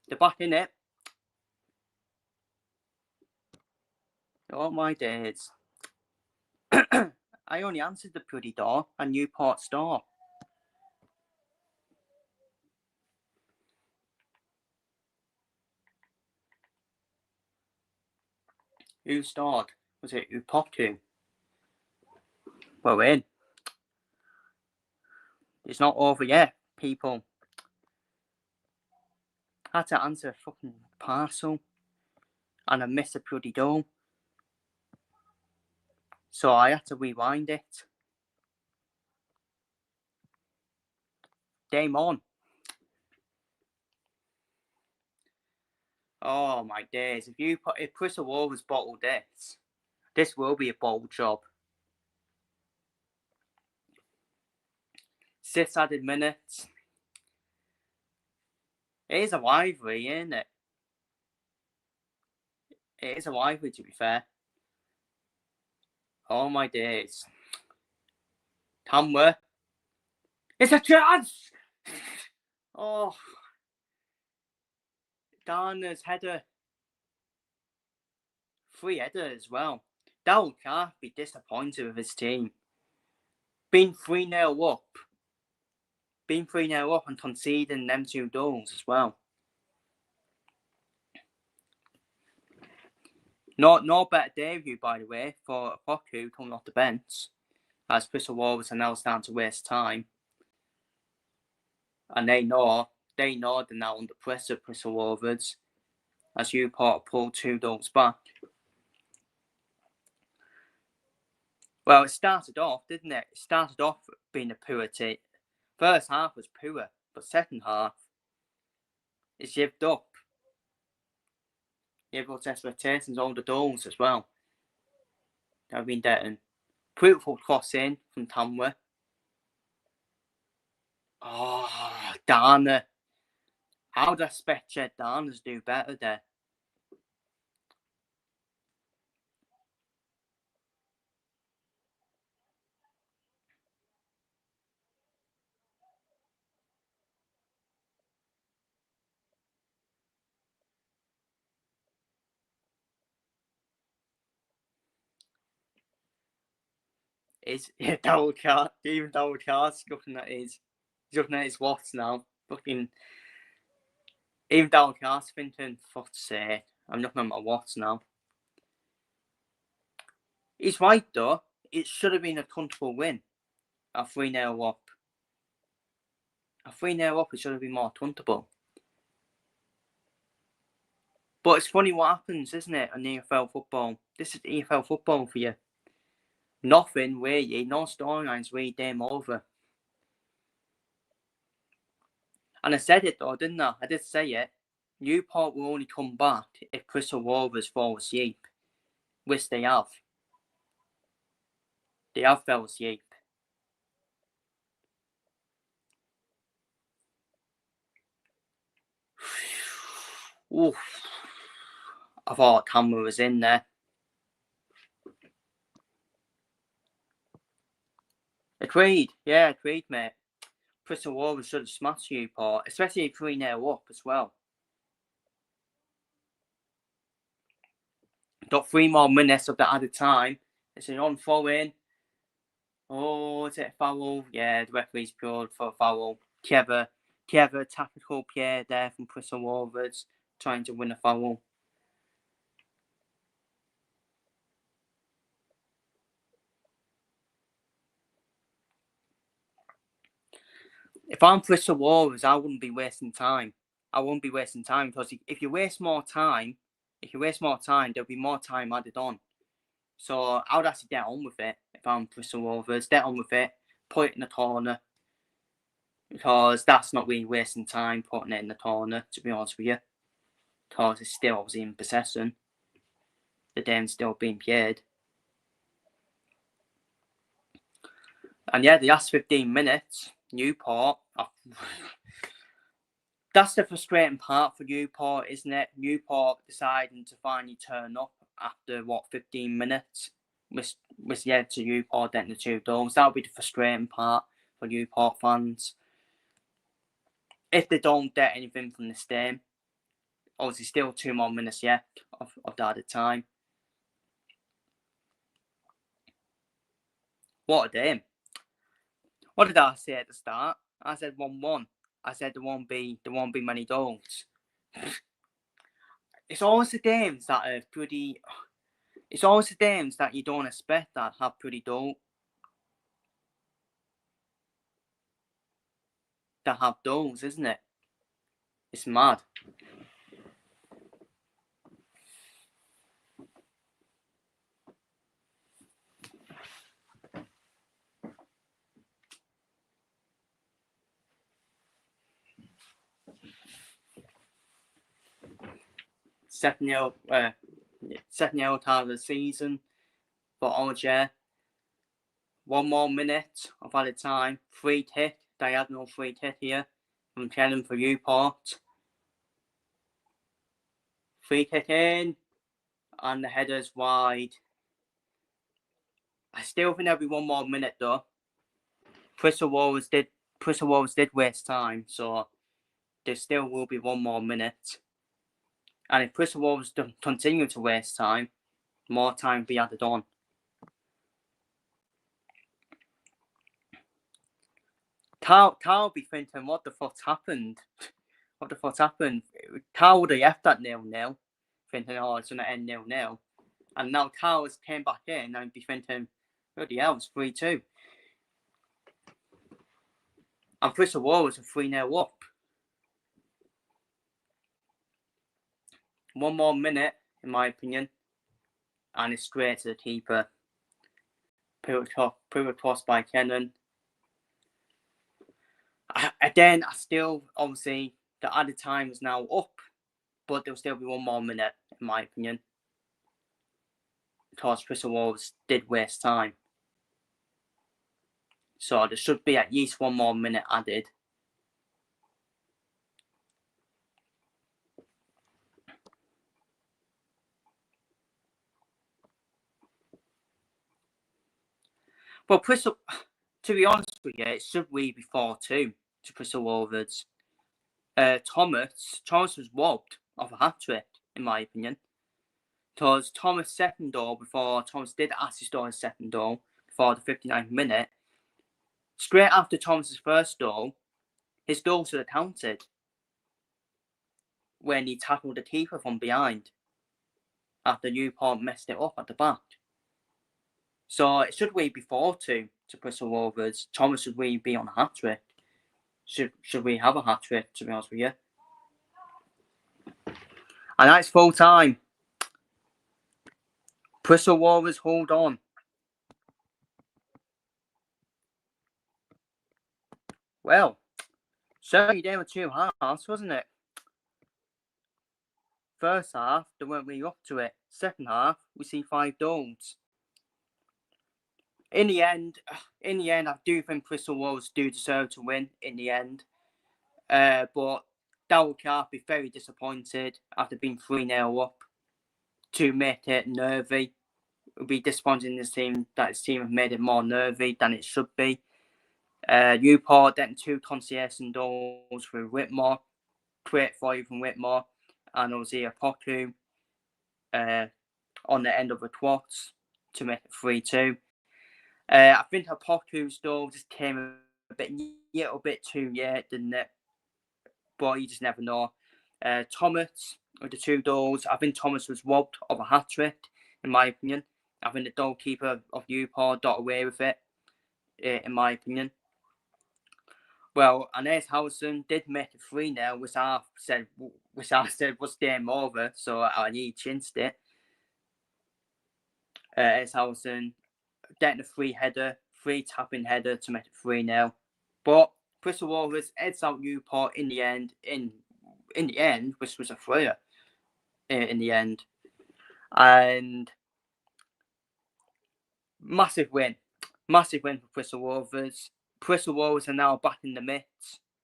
They're back in it. Oh my days. I only answered the bloody door at Newport store. Who stored? Was it who popped who? We're in. It's not over yet, people. I had to answer a fucking parcel. And I missed a bloody door. So I had to rewind it. Game on. Oh my days. If Bristol Rovers bottled this will be a bold job. 6 added minutes. It is a rivalry, isn't it? It is a rivalry, to be fair. Oh my days. Tamworth. It's a chance! Oh. Darner's header. 3 header as well. Darrell can't be disappointed with his team. Being 3-0 up. Being 3-0 up and conceding them 2 goals as well. No better debut, by the way, for Poku coming off the bench. As Bristol Rovers are now starting to waste time. And they know they're now under pressure, Bristol Rovers. As Newport pulled 2 goals back. Well, it started off, didn't it? It started off being a poor team. First half was poor, but second half, it's lived up. Lived up to expectations, all the goals as well. They've been getting. Beautiful cross in from Tamworth. Oh, Darner. How do I expect Jed Darner to do better there? Even Double Card's looking at his watch now. Fucking even Double Card's thinking, fuck's sake, I'm looking at my watch now. He's right though. It should have been a comfortable win. A 3-0 up. A 3-0 up, it should have been more comfortable. But it's funny what happens, isn't it, in EFL football? This is EFL football for you. Nothing really, no storylines really game over. And I said it though, didn't I? I did say it. Newport will only come back if Bristol Rovers fall asleep. Which they have. They have fell asleep. Oof. I thought Cameron was in there. Agreed, mate. Bristol Rovers should have smashed Newport, especially 3-0 up as well. Got 3 more minutes of that added time. It's an on throw in. Oh, is it a foul? Yeah, the referee's called for a foul. Clever tactical play there from Bristol Rovers, trying to win a foul. If I'm Bristol Rovers, I wouldn't be wasting time. Because if you waste more time, there'll be more time added on. So I would actually get on with it if I'm Bristol Rovers. Get on with it, put it in the corner. Because that's not really wasting time putting it in the corner, to be honest with you. Because it's still obviously in possession. The game's still being played. And yeah, the last 15 minutes, Newport. That's the frustrating part for Newport, isn't it? Newport deciding to finally turn up after 15 minutes. Which led to Newport getting the 2 goals. That'll be the frustrating part for Newport fans. if they don't get anything from this game, obviously still 2 more minutes yet of the added time. What a game. What did I say at the start? I said 1-1. I said there won't be many goals. It's always the games that are pretty. It's always the games that you don't expect that have pretty goal. That have goals, isn't it? It's mad. Second year time of the season for OJ. 1 more minute of added time. Free kick, diagonal free kick here from Kennan for Newport. Free kick in, and the header's wide. I still think there'll be 1 more minute though. Bristol Rovers did waste time, so there still will be 1 more minute. And if Bristol Rovers continue to waste time, more time will be added on. Carl will be thinking, what the fuck's happened? What the fuck's happened? Carl would have left that 0-0, thinking, oh, it's going to end 0-0. And now Carl has came back in and be thinking, bloody hell, it's 3-2. And Bristol Rovers are 3-0 up. 1 more minute, in my opinion, and it's straight to the keeper. Put across by Kennan. Again, I still, obviously, the added time is now up, but there'll still be 1 more minute, in my opinion, because Bristol Rovers did waste time. So there should be at least 1 more minute added. Well, Bristol, to be honest with you, it should really be 4-2 to Bristol Rovers. Thomas was robbed of a hat-trick, in my opinion. Because Thomas' second goal, before Thomas did assist on his second goal, before the 59th minute, straight after Thomas' first goal, his goal should have counted when he tackled the keeper from behind after Newport messed it up at the back. So it should really be 4-2 to Bristol Rovers. Thomas should really be on a hat-trick. Should we have a hat-trick, to be honest with you? And that's full time. Bristol Rovers hold on. Well, certainly there were 2 halves, wasn't it? First half, they weren't really up to it. Second half, we see 5 goals. In the end, I do think Bristol Rovers do deserve to win in the end. But Darryl Clark be very disappointed after being 3-0 up to make it nervy. It would be disappointing in this team that his team have made it more nervy than it should be. Newport getting 2 concession goals for Whitmore. Great for you from Whitmore. And obviously a Poku on the end of the quads to make it 3-2. I think Apoku's goal just came a little bit too late, didn't it? But you just never know. Thomas with the 2 goals. I think Thomas was robbed of a hat-trick, in my opinion. I think the goalkeeper of Newport got away with it, in my opinion. Well, Anais Howson did make it 3-0, which I said was game over, so I need chinched it. Anais Howson getting a free tapping header to make it 3-0. But Bristol Rovers heads out Newport in the end, which was a thrower in the end. And massive win for Bristol Rovers. Bristol Rovers are now back in the mix.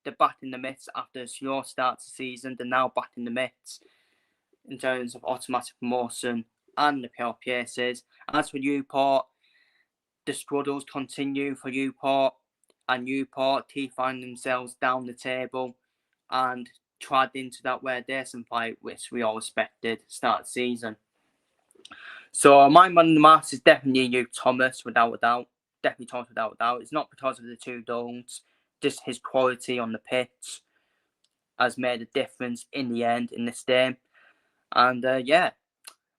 They're back in the mix after a slow start to the season. They're now back in the mix in terms of automatic promotion and the playoff places. As for Newport, the struggles continue for Newport, and Newport keep finding themselves down the table and tried into that where decent fight, which we all expected start of the season. So my man in the match is definitely Luke Thomas, without a doubt. Definitely Thomas, without a doubt. It's not because of the two goals, just his quality on the pitch has made a difference in the end in this game. And yeah,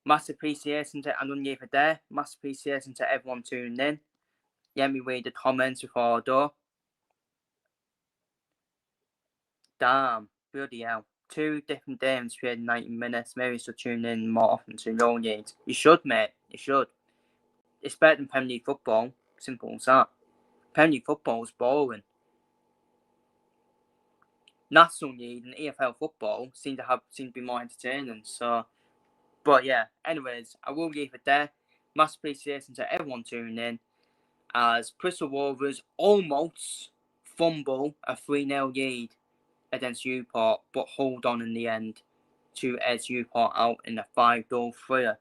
massive appreciation to everyone for there. Massive appreciation to everyone tuning in. Let me read the comments before I do. Damn, bloody hell. 2 different games played 90 minutes. Maybe you should tune in more often to your games. You should, mate. You should. It's better than Premier League football. Simple as that. Premier League football is boring. National League and EFL football seem to be more entertaining. So, but yeah. Anyways, I will leave it there. Massive appreciation to everyone tuning in, as Bristol Rovers almost fumble a 3-0 lead against Newport, but hold on in the end to edge Newport out in a 5-goal thriller.